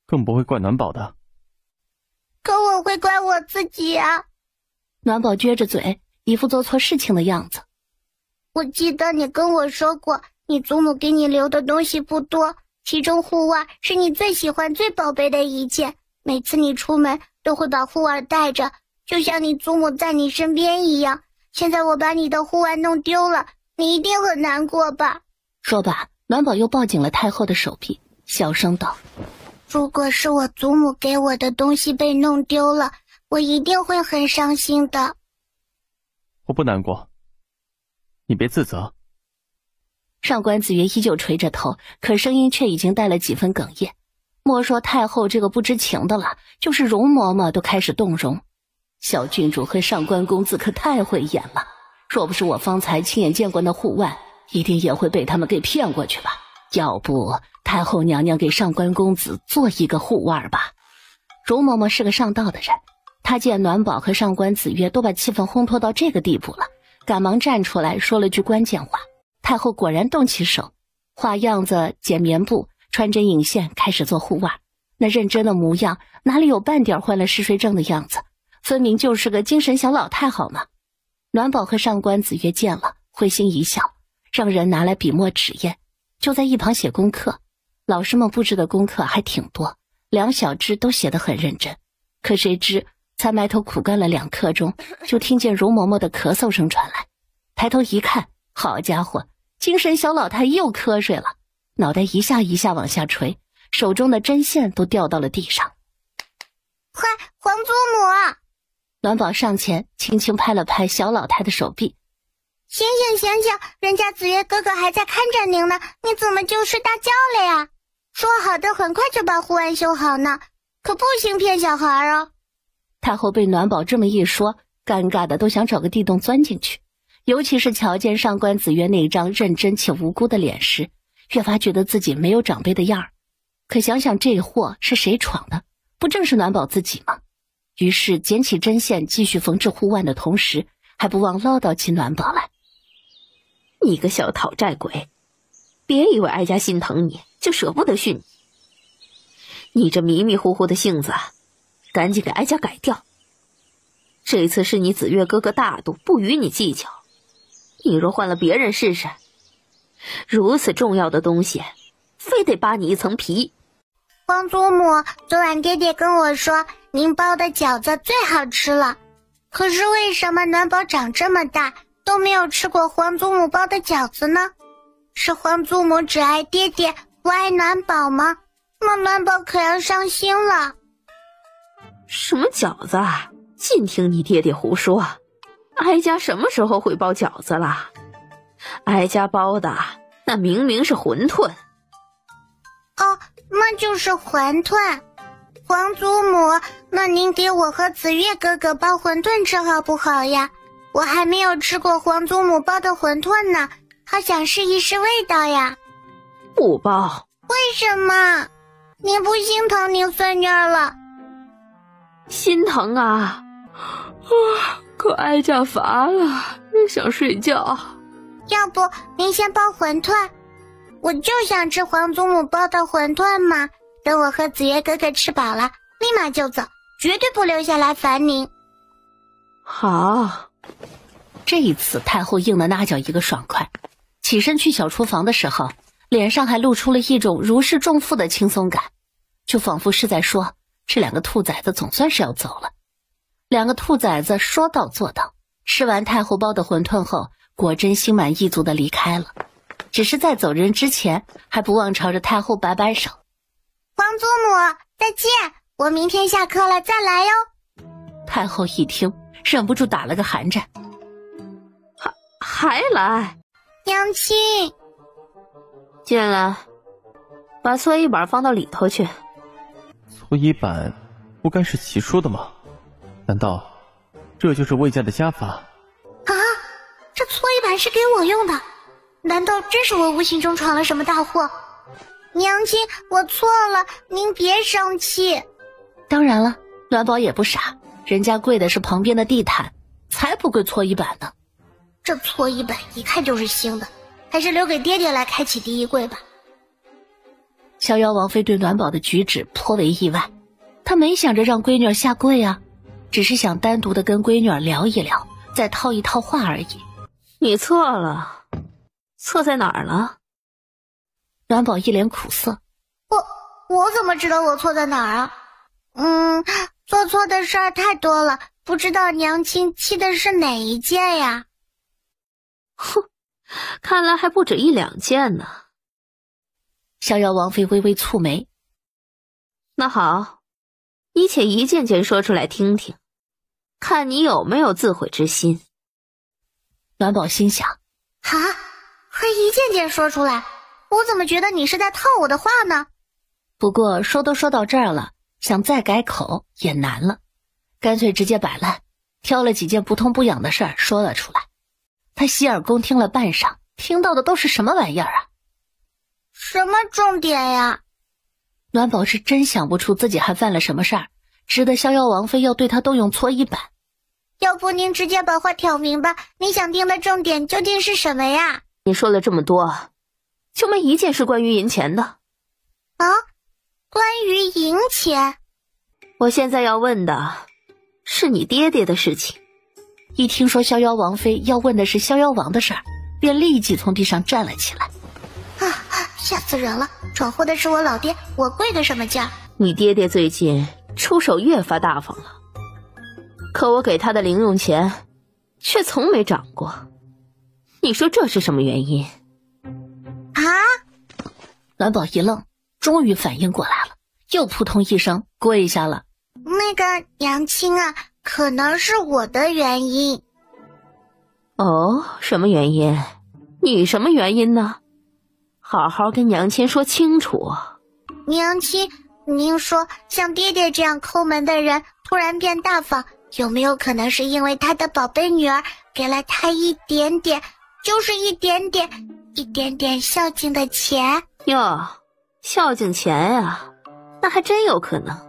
更不会怪暖宝的。可我会怪我自己啊！暖宝撅着嘴，一副做错事情的样子。我记得你跟我说过，你祖母给你留的东西不多，其中护腕是你最喜欢最宝贝的一件，每次你出门都会把护腕带着，就像你祖母在你身边一样。现在我把你的护腕弄丢了，你一定很难过吧？说罢，暖宝又抱紧了太后的手臂，小声道：如果是我祖母给我的东西被弄丢了，我一定会很伤心的。我不难过，你别自责。上官子月依旧垂着头，可声音却已经带了几分哽咽。莫说太后这个不知情的了，就是容嬷嬷都开始动容。小郡主和上官公子可太会演了，若不是我方才亲眼见过那护腕，一定也会被他们给骗过去吧。要不太后娘娘给上官公子做一个护腕吧。容嬷嬷是个上道的人，她见暖宝和上官子月都把气氛烘托到这个地步了，赶忙站出来说了句关键话。太后果然动起手，画样子，剪棉布，穿针引线，开始做护腕。那认真的模样哪里有半点患了嗜睡症的样子，分明就是个精神小老太好吗？暖宝和上官子月见了，会心一笑，让人拿来笔墨纸砚，就在一旁写功课。老师们布置的功课还挺多，2小只都写得很认真。可谁知才埋头苦干了2刻钟，就听见容嬷嬷的咳嗽声传来。抬头一看，好家伙，精神小老太又瞌睡了，脑袋一下一下往下垂，手中的针线都掉到了地上。快，皇祖母！暖宝上前轻轻拍了拍小老太的手臂。醒醒醒醒，人家子月哥哥还在看着您呢，你怎么就睡大觉了呀？说好的很快就把护腕修好呢，可不行骗小孩啊。太后被暖宝这么一说，尴尬的都想找个地洞钻进去。尤其是瞧见上官子月那张认真且无辜的脸时，越发觉得自己没有长辈的样儿。可想想这祸是谁闯的，不正是暖宝自己吗？于是捡起针线继续缝制护腕的同时，还不忘唠叨起暖宝来。你个小讨债鬼，别以为哀家心疼你就舍不得训你。你这迷迷糊糊的性子，赶紧给哀家改掉。这次是你子月哥哥大度，不与你计较。你若换了别人试试，如此重要的东西，非得扒你一层皮。皇祖母，昨晚爹爹跟我说，您包的饺子最好吃了。可是为什么暖宝长这么大都没有吃过皇祖母包的饺子呢？是皇祖母只爱爹爹，不爱暖宝吗？那暖宝可要伤心了。什么饺子啊？尽听你爹爹胡说。哀家什么时候会包饺子了？哀家包的那明明是馄饨。哦，那就是馄饨。皇祖母，那您给我和子月哥哥包馄饨吃好不好呀？我还没有吃过皇祖母包的馄饨呢，好想试一试味道呀。不包。为什么？您不心疼您孙女儿了？心疼啊！可哀家乏了，想睡觉。要不您先包馄饨？我就想吃皇祖母包的馄饨嘛。等我和子月哥哥吃饱了，立马就走，绝对不留下来烦您。好。这一次太后应的那叫一个爽快，起身去小厨房的时候，脸上还露出了一种如释重负的轻松感，就仿佛是在说，这2个兔崽子总算是要走了。2个兔崽子说到做到，吃完太后包的馄饨后，果真心满意足地离开了。只是在走人之前，还不忘朝着太后摆摆手。皇祖母，再见，我明天下课了再来哟。太后一听，忍不住打了个寒战。还来？娘亲。进来，把搓衣板放到里头去。搓衣板不该是洗漱的吗？难道这就是魏家的家法？啊，这搓衣板是给我用的，难道真是我无形中闯了什么大祸？娘亲，我错了，您别生气。当然了，暖宝也不傻，人家跪的是旁边的地毯，才不跪搓衣板呢。这搓衣板一看就是新的，还是留给爹爹来开启第一跪吧。逍遥王妃对暖宝的举止颇为意外，她没想着让闺女下跪啊，只是想单独的跟闺女聊一聊，再套一套话而已。你错了，错在哪儿了？暖宝一脸苦涩。我怎么知道我错在哪儿啊？做错的事儿太多了，不知道娘亲气的是哪一件呀？哼，看来还不止1、2件呢。逍遥王妃微微蹙眉。那好，你且一件件说出来听听，看你有没有自毁之心。暖宝心想，啊，还一件件说出来，我怎么觉得你是在套我的话呢？不过说都说到这儿了，想再改口也难了，干脆直接摆烂，挑了几件不痛不痒的事儿说了出来。他洗耳恭听了半晌，听到的都是什么玩意儿啊？什么重点呀？暖宝是真想不出自己还犯了什么事儿，值得逍遥王妃要对他动用搓衣板。要不您直接把话挑明白，你想听的重点究竟是什么呀？你说了这么多，就没一件是关于银钱的。啊？关于银钱？我现在要问的是你爹爹的事情。一听说逍遥王妃要问的是逍遥王的事儿，便立即从地上站了起来。啊，吓死人了！闯祸的是我老爹，我跪个什么劲儿？你爹爹最近出手越发大方了，可我给他的零用钱却从没涨过。你说这是什么原因？啊！暖宝一愣，终于反应过来了，又扑通一声跪下了。那个娘亲啊，可能是我的原因。哦，什么原因？你什么原因呢？好好跟娘亲说清楚。娘亲，您说像爹爹这样抠门的人突然变大方，有没有可能是因为他的宝贝女儿给了他一点点，就是一点点孝敬的钱？哟，孝敬钱呀，那还真有可能。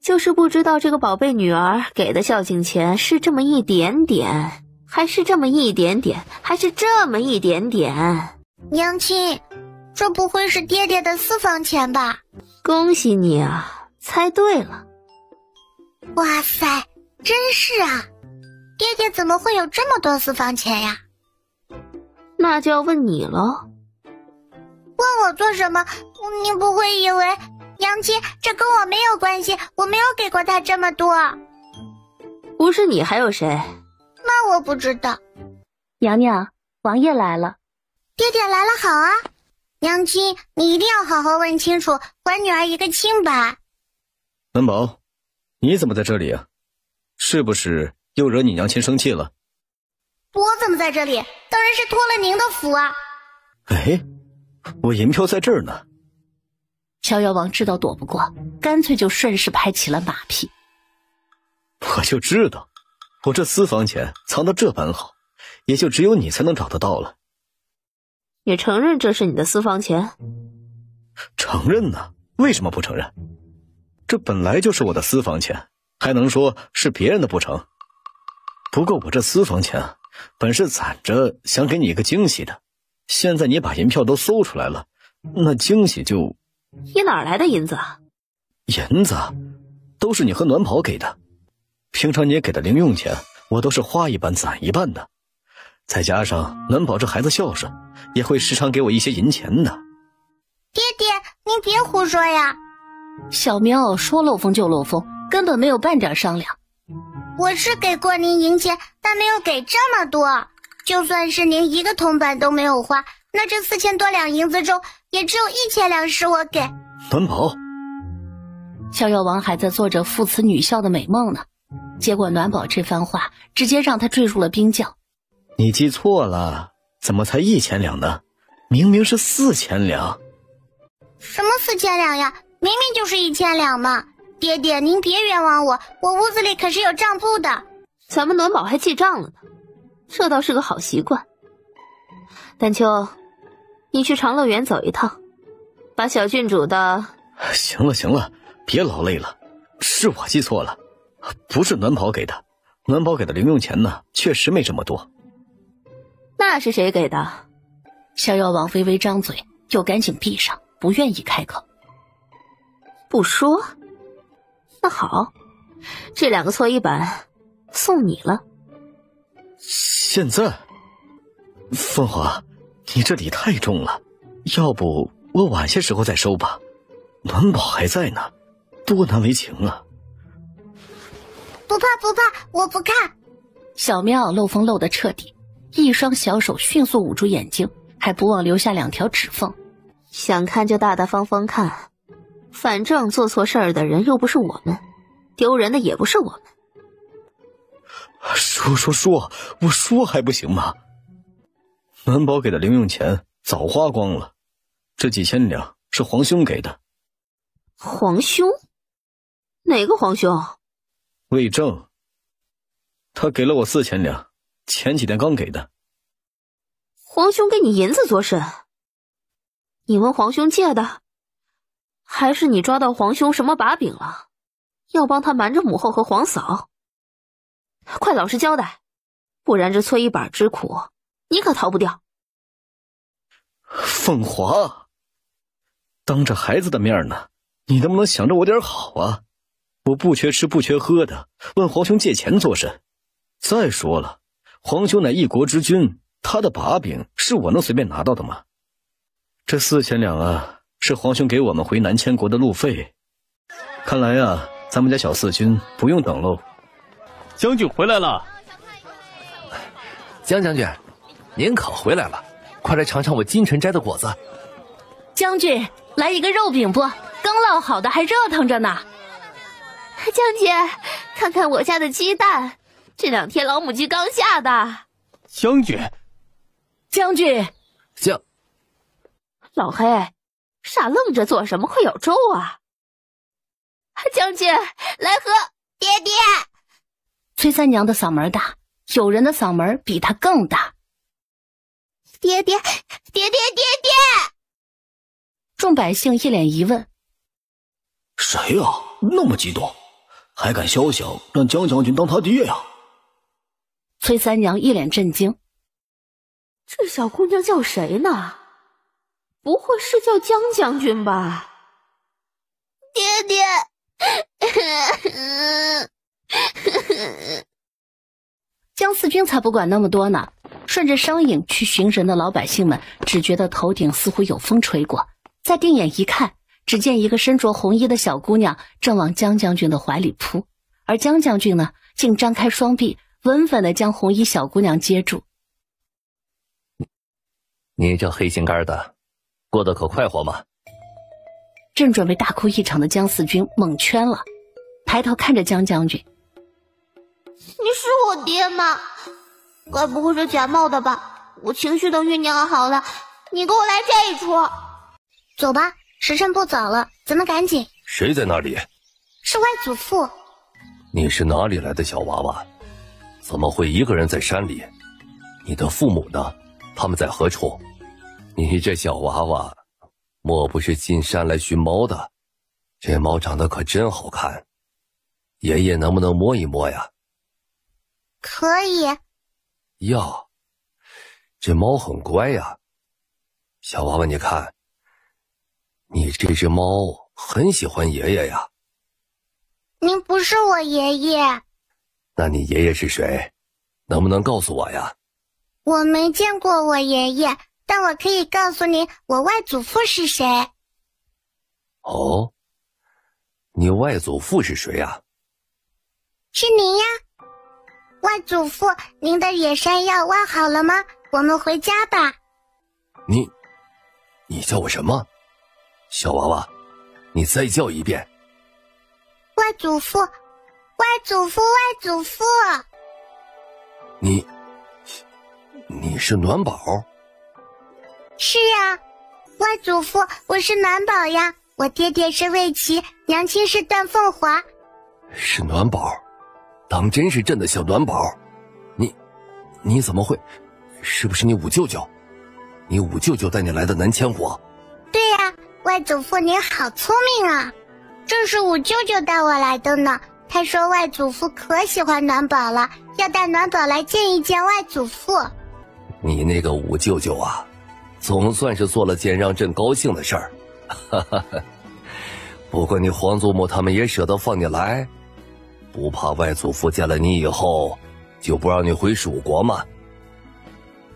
就是不知道这个宝贝女儿给的孝敬钱是这么一点点，还是这么一点点，还是这么一点点。娘亲，这不会是爹爹的私房钱吧？恭喜你啊，猜对了。哇塞，真是啊！爹爹怎么会有这么多私房钱呀？那就要问你了。问我做什么？您不会以为娘亲这跟我没有关系，我没有给过他这么多。不是你还有谁？那我不知道。娘娘，王爷来了。爹爹来了好啊。娘亲，你一定要好好问清楚，还女儿一个清白。暖宝，你怎么在这里啊？是不是又惹你娘亲生气了？我怎么在这里？当然是托了您的福啊。哎，我银票在这儿呢。逍遥王知道躲不过，干脆就顺势拍起了马屁。我就知道，我这私房钱藏得这般好，也就只有你才能找得到了。也承认这是你的私房钱？承认呢？为什么不承认？这本来就是我的私房钱，还能说是别人的不成？不过我这私房钱本是攒着想给你一个惊喜的，现在你把银票都搜出来了，那惊喜就……你哪来的银子啊？银子都是你和暖宝给的，平常你给的零用钱我都是花一半攒一半的，再加上暖宝这孩子孝顺，也会时常给我一些银钱的。爹爹，您别胡说呀！小苗说漏风就漏风，根本没有半点商量。我是给过您银钱，但没有给这么多。就算是您一个铜板都没有花，那这4000多两银子中，也只有1000两是我给。暖宝，逍遥王还在做着父慈女孝的美梦呢，结果暖宝这番话直接让他坠入了冰窖。你记错了，怎么才1000两呢？明明是4000两。什么4000两呀？明明就是1000两嘛！爹爹，您别冤枉我，我屋子里可是有账簿的。咱们暖宝还记账了呢，这倒是个好习惯。丹秋，你去长乐园走一趟，把小郡主的……行了，别劳累了，是我记错了，不是暖宝给的，暖宝给的零用钱呢，确实没这么多。那是谁给的？逍遥王微微张嘴，又赶紧闭上，不愿意开口。不说？那好，这2个搓衣板送你了。现在？凤华，你这礼太重了，要不我晚些时候再收吧。暖宝还在呢，多难为情啊。不怕，我不看。小喵漏风漏得彻底，一双小手迅速捂住眼睛，还不忘留下2条指缝。想看就大大方方看，反正做错事儿的人又不是我们，丢人的也不是我们。说，我说还不行吗？暖宝给的零用钱早花光了，这几千两是皇兄给的。皇兄？哪个皇兄？魏正，他给了我4000两，前几天刚给的。皇兄给你银子做甚？你问皇兄借的？还是你抓到皇兄什么把柄了，要帮他瞒着母后和皇嫂？快老实交代，不然这搓衣板之苦你可逃不掉。凤华，当着孩子的面呢，你能不能想着我点好啊？我不缺吃不缺喝的，问皇兄借钱做甚？再说了，皇兄乃一国之君，他的把柄是我能随便拿到的吗？这4000两啊，是皇兄给我们回南迁国的路费。看来啊，咱们家小四军不用等喽。将军回来了。江将军，您可回来了，快来尝尝我金晨摘的果子。将军，来一个肉饼不？刚烙好的，还热腾着呢。将军，看看我家的鸡蛋，这2天老母鸡刚下的。将军，老黑，傻愣着做什么？快舀粥啊！将军，来喝！爹爹！崔三娘的嗓门大，有人的嗓门比她更大。爹爹！众百姓一脸疑问：谁啊？那么激动，还敢肖想让江将军当他爹呀？崔三娘一脸震惊：这小姑娘叫谁呢？不会是叫江将军吧？爹爹！江四军才不管那么多呢，顺着声影去寻人的老百姓们只觉得头顶似乎有风吹过，再定眼一看，只见一个身着红衣的小姑娘正往江将军的怀里扑，而江将军呢，竟张开双臂稳稳地将红衣小姑娘接住。你这黑心肝的，过得可快活吗？正准备大哭一场的江四军猛圈了，抬头看着江将军：你是我爹吗？该不会是假冒的吧？我情绪都酝酿好了，你给我来这一出。走吧，时辰不早了，咱们赶紧。谁在那里？是外祖父。你是哪里来的小娃娃？怎么会一个人在山里？你的父母呢？他们在何处？你这小娃娃，莫不是进山来寻猫的？这猫长得可真好看，爷爷能不能摸一摸呀？可以。呀，这猫很乖呀。小娃娃，你看，你这只猫很喜欢爷爷呀。您不是我爷爷。那你爷爷是谁？能不能告诉我呀？我没见过我爷爷，但我可以告诉你我外祖父是谁。哦，你外祖父是谁呀？是您呀。外祖父，您的野山药挖好了吗？我们回家吧。你叫我什么？小娃娃，你再叫一遍。外祖父，外祖父，外祖父。你是暖宝？是呀，外祖父，我是暖宝呀。我爹爹是魏齐，娘亲是段凤华。是暖宝，当真是朕的小暖宝。你怎么会？是不是你五舅舅？你五舅舅带你来的南迁国？对呀，外祖父您好聪明啊。正是五舅舅带我来的呢。他说外祖父可喜欢暖宝了，要带暖宝来见一见外祖父。你那个五舅舅啊，总算是做了件让朕高兴的事儿。不过你皇祖母他们也舍得放你来，不怕外祖父见了你以后就不让你回蜀国吗？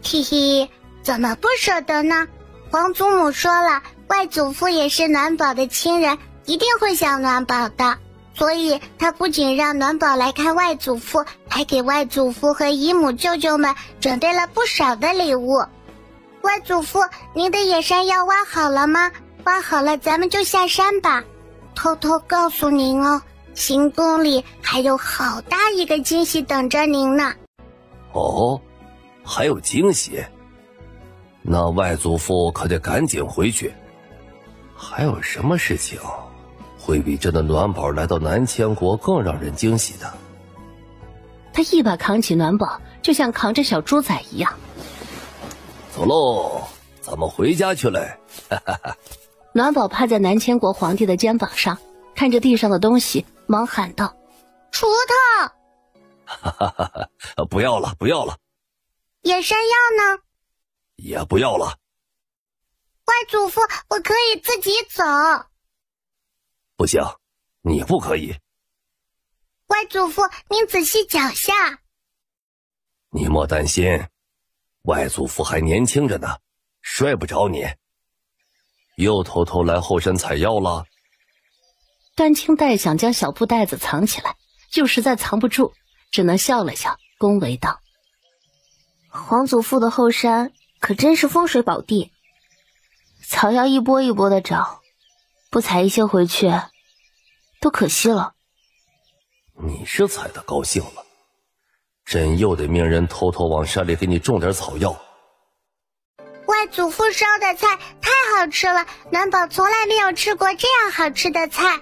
嘿嘿，怎么不舍得呢？皇祖母说了，外祖父也是暖宝的亲人，一定会想暖宝的。所以他不仅让暖宝来看外祖父，还给外祖父和姨母舅舅们准备了不少的礼物。外祖父，您的野山药挖好了吗？挖好了咱们就下山吧。偷偷告诉您哦，行宫里还有好大一个惊喜等着您呢。哦，还有惊喜？那外祖父可得赶紧回去。还有什么事情会比这的暖宝来到南千国更让人惊喜的？他一把扛起暖宝，就像扛着小猪仔一样。走喽，咱们回家去嘞！暖宝趴在南千国皇帝的肩膀上，看着地上的东西，忙喊道：“锄头！”不要了，不要了。野山药呢？也不要了。外祖父，我可以自己走。不行，你不可以。外祖父，您仔细脚下。你莫担心，外祖父还年轻着呢，摔不着你。又偷偷来后山采药了？端清代想将小布袋子藏起来，又实在藏不住，只能笑了笑，恭维道：“皇祖父的后山可真是风水宝地，草药一波一波的长，不采一些回去，都可惜了。”你是采的高兴了，朕又得命人偷偷往山里给你种点草药。外祖父烧的菜太好吃了，暖宝从来没有吃过这样好吃的菜。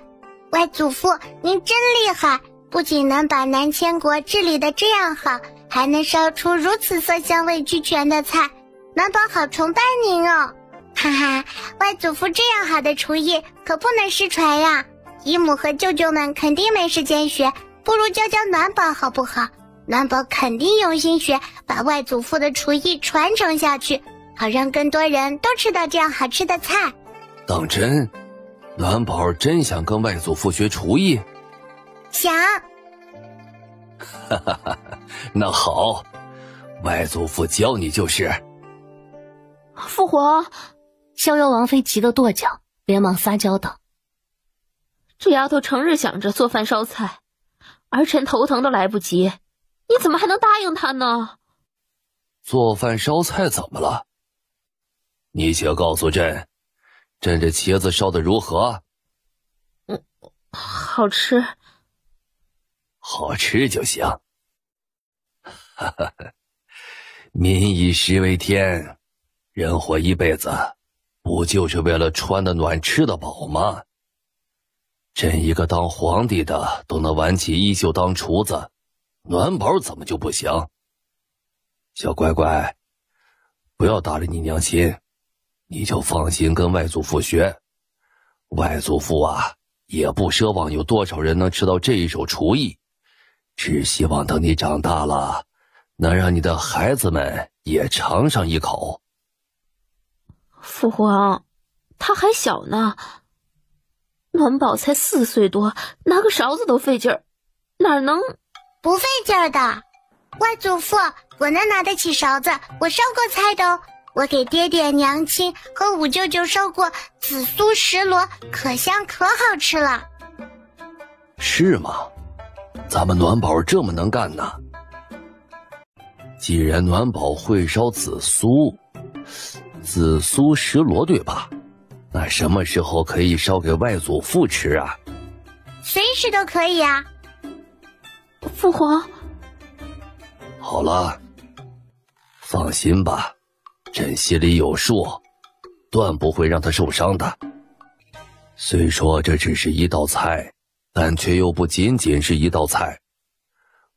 外祖父，您真厉害，不仅能把南千国治理得这样好，还能烧出如此色香味俱全的菜，暖宝好崇拜您哦！哈哈，外祖父这样好的厨艺可不能失传呀，姨母和舅舅们肯定没时间学，不如教教暖宝好不好？暖宝肯定用心学，把外祖父的厨艺传承下去，好让更多人都吃到这样好吃的菜。当真？暖宝真想跟外祖父学厨艺？想。那好，外祖父教你就是。父皇，逍遥王妃急得跺脚，连忙撒娇道：“这丫头成日想着做饭烧菜，儿臣头疼都来不及，你怎么还能答应她呢？”做饭烧菜怎么了？你且告诉朕，朕这茄子烧得如何？好吃。好吃就行。民以食为天，人活一辈子，不就是为了穿得暖吃得饱吗？朕一个当皇帝的都能挽起衣袖当厨子，暖宝怎么就不行？小乖乖，不要搭理你娘亲，你就放心跟外祖父学。外祖父啊，也不奢望有多少人能吃到这一手厨艺，只希望等你长大了，能让你的孩子们也尝上一口。父皇，他还小呢，暖宝才4岁多，拿个勺子都费劲儿，哪能？不费劲儿的。外祖父，我能拿得起勺子，我烧过菜的哦。我给爹爹、娘亲和五舅舅烧过紫苏石螺，可香可好吃了。是吗？咱们暖宝这么能干呢？既然暖宝会烧紫苏石螺对吧？那什么时候可以烧给外祖父吃啊？随时都可以啊。父皇，好了，放心吧，朕心里有数，断不会让他受伤的。虽说这只是一道菜，但却又不仅仅是一道菜。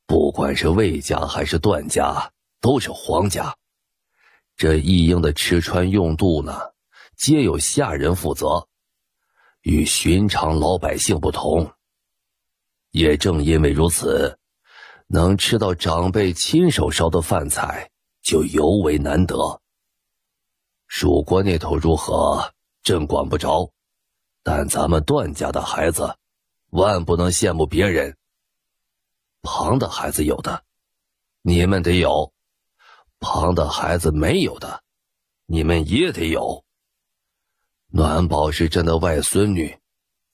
不管是魏家还是段家，都是皇家，这一应的吃穿用度呢，皆由下人负责，与寻常老百姓不同。也正因为如此，能吃到长辈亲手烧的饭菜就尤为难得。蜀国那头如何，朕管不着，但咱们段家的孩子万不能羡慕别人。庞的孩子有的，你们得有；庞的孩子没有的，你们也得有。暖宝是朕的外孙女，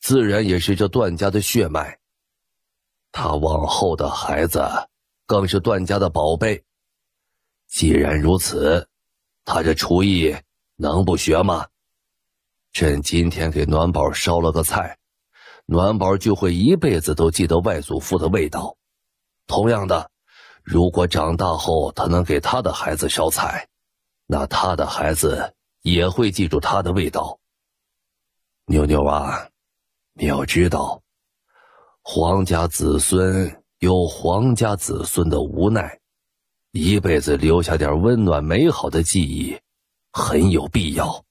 自然也是这段家的血脉。他往后的孩子更是段家的宝贝。既然如此，他这厨艺能不学吗？朕今天给暖宝烧了个菜，暖宝就会一辈子都记得外祖父的味道。同样的，如果长大后他能给他的孩子烧菜，那他的孩子也会记住他的味道。妞妞啊，你要知道，皇家子孙有皇家子孙的无奈，一辈子留下点温暖美好的记忆很有必要。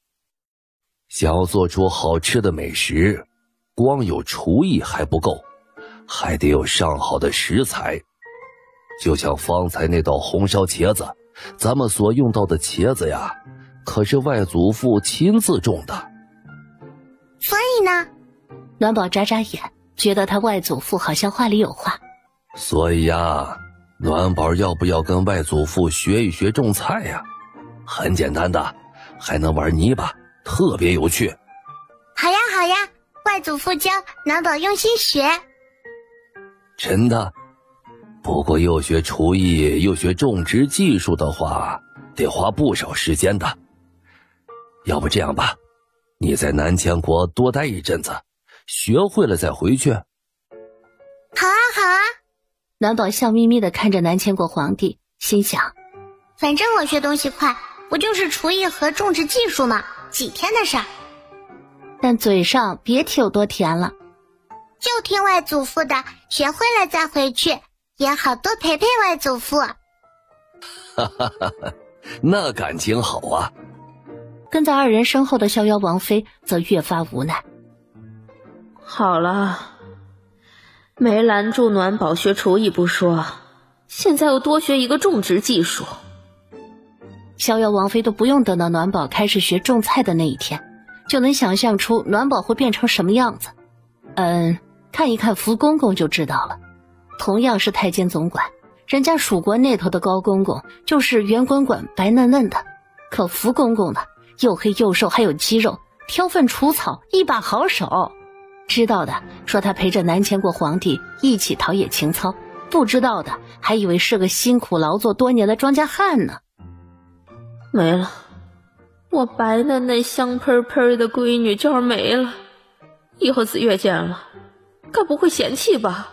想要做出好吃的美食，光有厨艺还不够，还得有上好的食材。就像方才那道红烧茄子，咱们所用到的茄子呀，可是外祖父亲自种的。所以呢？暖宝眨眨眼，觉得他外祖父好像话里有话。所以呀，暖宝要不要跟外祖父学一学种菜呀？很简单的，还能玩泥巴，特别有趣。好呀好呀，外祖父教，暖宝用心学。真的？不过又学厨艺又学种植技术的话，得花不少时间的。要不这样吧，你在南迁国多待一阵子，学会了再回去。好啊好啊。暖宝笑眯眯地看着南迁国皇帝，心想，反正我学东西快，不就是厨艺和种植技术吗？几天的事儿。但嘴上别提有多甜了。就听外祖父的，学会了再回去，也好多陪陪外祖父。哈哈哈哈，那感情好啊。跟在二人身后的逍遥王妃则越发无奈。好了，没拦住暖宝学厨艺不说，现在又多学一个种植技术。逍遥王妃都不用等到暖宝开始学种菜的那一天，就能想象出暖宝会变成什么样子。看一看福公公就知道了。同样是太监总管，人家蜀国那头的高公公就是圆滚滚白嫩嫩的，可福公公呢，又黑又瘦还有肌肉，挑粪除草一把好手。知道的说他陪着南迁国皇帝一起陶冶情操，不知道的还以为是个辛苦劳作多年的庄稼汉呢。没了，我白嫩嫩香喷喷的闺女就要没了。以后紫月见了，该不会嫌弃吧？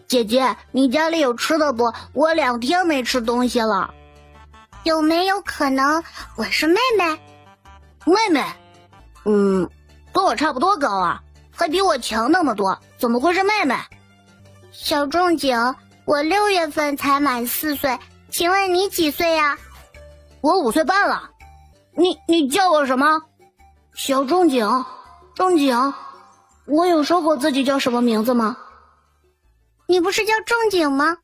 姐姐，你家里有吃的不？我2天没吃东西了。有没有可能我是妹妹？妹妹？跟我差不多高啊，还比我强那么多，怎么会是妹妹？小仲景，我6月份才满4岁，请问你几岁呀？我5岁半了。你叫我什么？小仲景。仲景，我有说过自己叫什么名字吗？你不是叫仲景吗？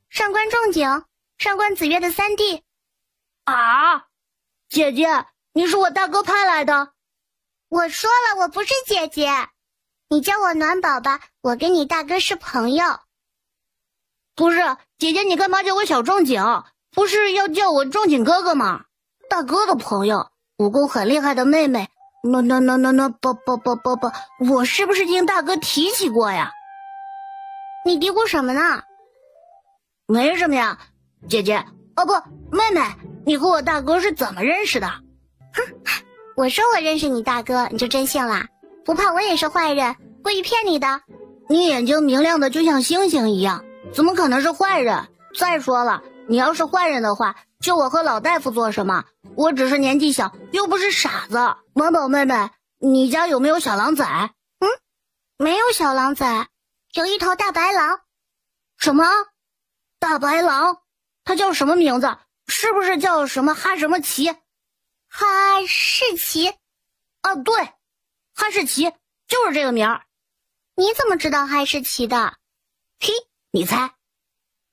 上官仲景，上官紫月的3弟。啊！姐姐，你是我大哥派来的。我说了，我不是姐姐。你叫我暖宝吧，我跟你大哥是朋友。不是，姐姐你干嘛叫我小仲景？不是要叫我仲景哥哥吗？大哥的朋友，武功很厉害的妹妹。不，我是不是听大哥提起过呀？你嘀咕什么呢？没什么呀，姐姐。哦不，妹妹，你和我大哥是怎么认识的？哼，我说我认识你大哥，你就真信了？不怕我也是坏人，故意骗你的？你眼睛明亮的就像星星一样，怎么可能是坏人？再说了，你要是坏人的话，救我和老大夫做什么？我只是年纪小，又不是傻子。暖宝妹妹，你家有没有小狼崽？没有小狼崽，有一头大白狼。什么？大白狼？它叫什么名字？是不是叫什么哈什么奇？哈士奇。啊，对，哈士奇就是这个名儿。你怎么知道哈士奇的？嘿，你猜？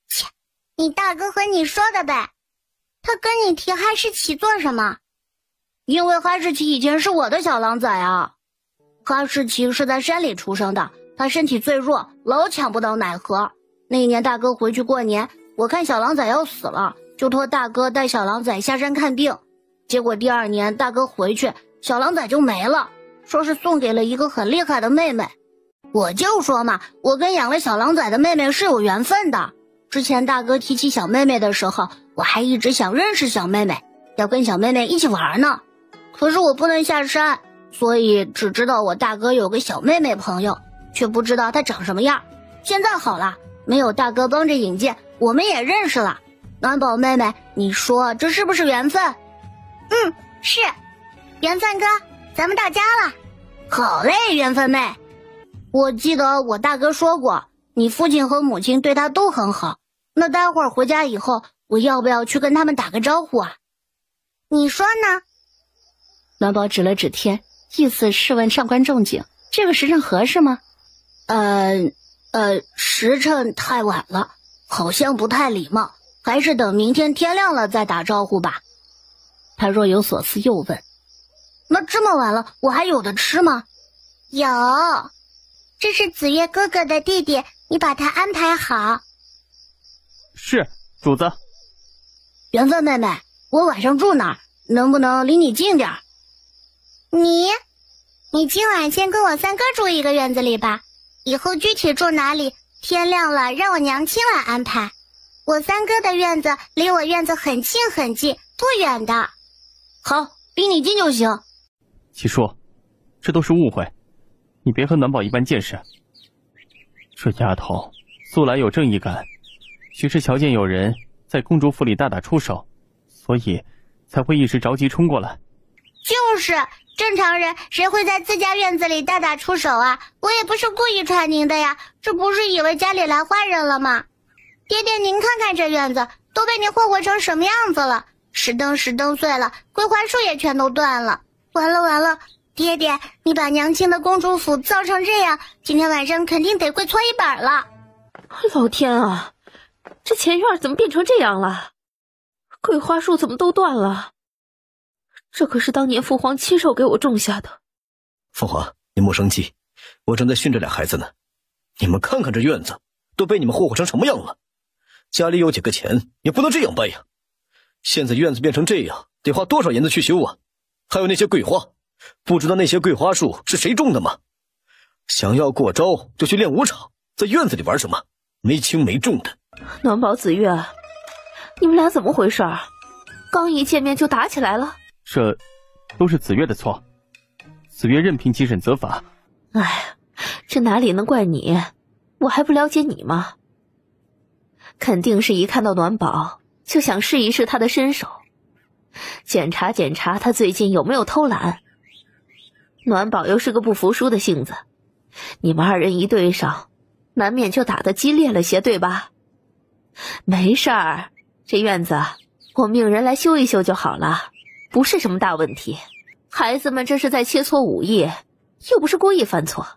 切，你大哥和你说的呗。他跟你提哈士奇做什么？因为哈士奇以前是我的小狼崽啊。哈士奇是在山里出生的，他身体最弱，老抢不到奶盒。那一年大哥回去过年，我看小狼崽要死了，就托大哥带小狼崽下山看病。结果第2年大哥回去，小狼崽就没了，说是送给了一个很厉害的妹妹。我就说嘛，我跟养了小狼崽的妹妹是有缘分的。之前大哥提起小妹妹的时候，我还一直想认识小妹妹，要跟小妹妹一起玩呢。可是我不能下山，所以只知道我大哥有个小妹妹朋友，却不知道他长什么样。现在好了，没有大哥帮着引荐，我们也认识了。暖宝妹妹，你说这是不是缘分？是。缘分哥，咱们到家了。好嘞，缘分妹。我记得我大哥说过，你父亲和母亲对他都很好。那待会儿回家以后，我要不要去跟他们打个招呼啊？你说呢？暖宝指了指天，意思是问上官正经，这个时辰合适吗？时辰太晚了，好像不太礼貌，还是等明天天亮了再打招呼吧。他若有所思又问：那这么晚了，我还有的吃吗？有，这是紫月哥哥的弟弟，你把他安排好。是，主子。缘分妹妹，我晚上住哪儿？能不能离你近点儿？你今晚先跟我三哥住一个院子里吧，以后具体住哪里，天亮了让我娘亲来安排。我三哥的院子离我院子很近很近，不远的。好，离你近就行。七叔，这都是误会，你别和暖宝一般见识。这丫头素来有正义感，许是瞧见有人在公主府里大打出手，所以才会一时着急冲过来。就是正常人谁会在自家院子里大打出手啊？我也不是故意传您的呀，这不是以为家里来坏人了吗？爹爹，您看看这院子都被您霍霍成什么样子了，石灯碎了，桂花树也全都断了。完了，爹爹，你把娘亲的公主府造成这样，今天晚上肯定得跪搓衣板了。老天啊，这前院怎么变成这样了？桂花树怎么都断了？这可是当年父皇亲手给我种下的。凤凰，你莫生气，我正在训这俩孩子呢。你们看看这院子都被你们霍霍成什么样了，家里有几个钱也不能这样掰呀。现在院子变成这样，得花多少银子去修啊？还有那些桂花，不知道那些桂花树是谁种的吗？想要过招就去练武场，在院子里玩什么？没轻没重的。暖宝、紫月，你们俩怎么回事？刚一见面就打起来了？这都是紫月的错，紫月任凭七婶责罚。哎，这哪里能怪你？我还不了解你吗？肯定是一看到暖宝就想试一试他的身手，检查检查他最近有没有偷懒。暖宝又是个不服输的性子，你们二人一对上，难免就打得激烈了些，对吧？没事儿，这院子我命人来修一修就好了，不是什么大问题。孩子们这是在切磋武艺，又不是故意犯错。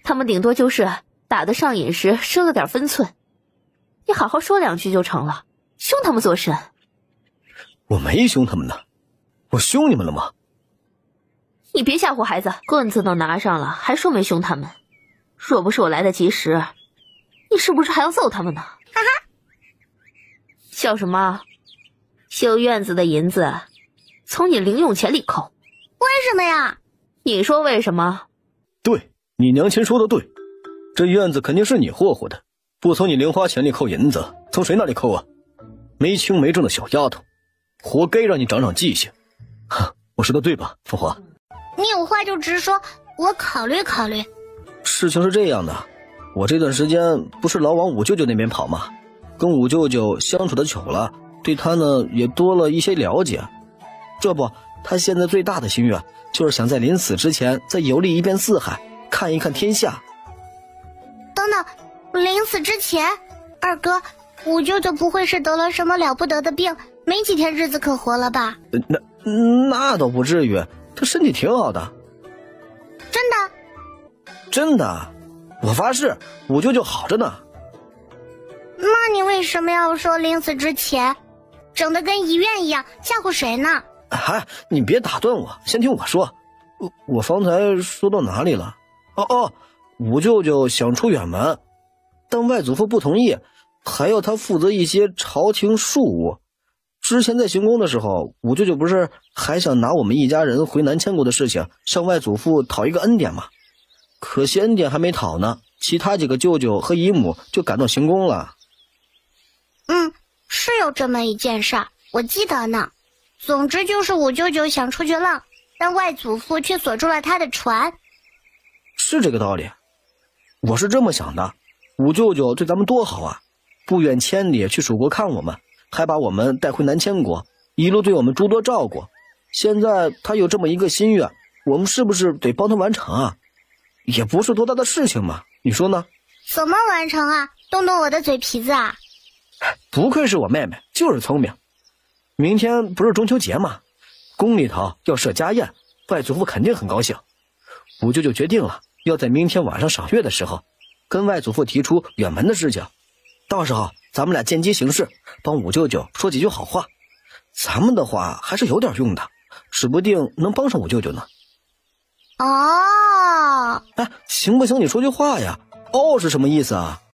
他们顶多就是打得上瘾时失了点分寸，你好好说两句就成了，凶他们做甚？我没凶他们呢，我凶你们了吗？你别吓唬孩子，棍子都拿上了，还说没凶他们。若不是我来得及时，你是不是还要揍他们呢？哈哈，笑什么？修院子的银子从你零用钱里扣。为什么呀？你说为什么？对，你娘亲说的对，这院子肯定是你霍霍的，不从你零花钱里扣银子，从谁那里扣啊？没轻没重的小丫头，活该让你长长记性。我说的对吧，凤凰？你有话就直说，我考虑考虑。事情是这样的，我这段时间不是老往五舅舅那边跑吗？跟五舅舅相处的久了，对他呢也多了一些了解。这不，他现在最大的心愿就是想在临死之前再游历一遍四海，看一看天下。等等，临死之前，二哥，五舅舅不会是得了什么了不得的病，没几天日子可活了吧？那倒不至于，他身体挺好的。真的？真的，我发誓，五舅舅好着呢。那你为什么要说临死之前，整得跟遗愿一样，吓唬谁呢？你别打断我，先听我说。我方才说到哪里了？五舅舅想出远门，但外祖父不同意，还要他负责一些朝廷庶务。之前在行宫的时候，五舅舅不是还想拿我们一家人回南迁国的事情向外祖父讨一个恩典吗？可惜恩典还没讨呢，其他几个舅舅和姨母就赶到行宫了。是有这么一件事儿，我记得呢。总之就是五舅舅想出去浪，但外祖父却锁住了他的船。是这个道理，我是这么想的，五舅舅对咱们多好啊，不远千里去蜀国看我们，还把我们带回南千国，一路对我们诸多照顾。现在他有这么一个心愿，我们是不是得帮他完成啊？也不是多大的事情嘛，你说呢？怎么完成啊？动动我的嘴皮子啊！不愧是我妹妹，就是聪明。明天不是中秋节吗？宫里头要设家宴，外祖父肯定很高兴。五舅舅决定了，要在明天晚上赏月的时候，跟外祖父提出远门的事情。到时候咱们俩见机行事，帮五舅舅说几句好话。咱们的话还是有点用的，指不定能帮上五舅舅呢。哦，哎，行不行？你说句话呀！哦是什么意思啊？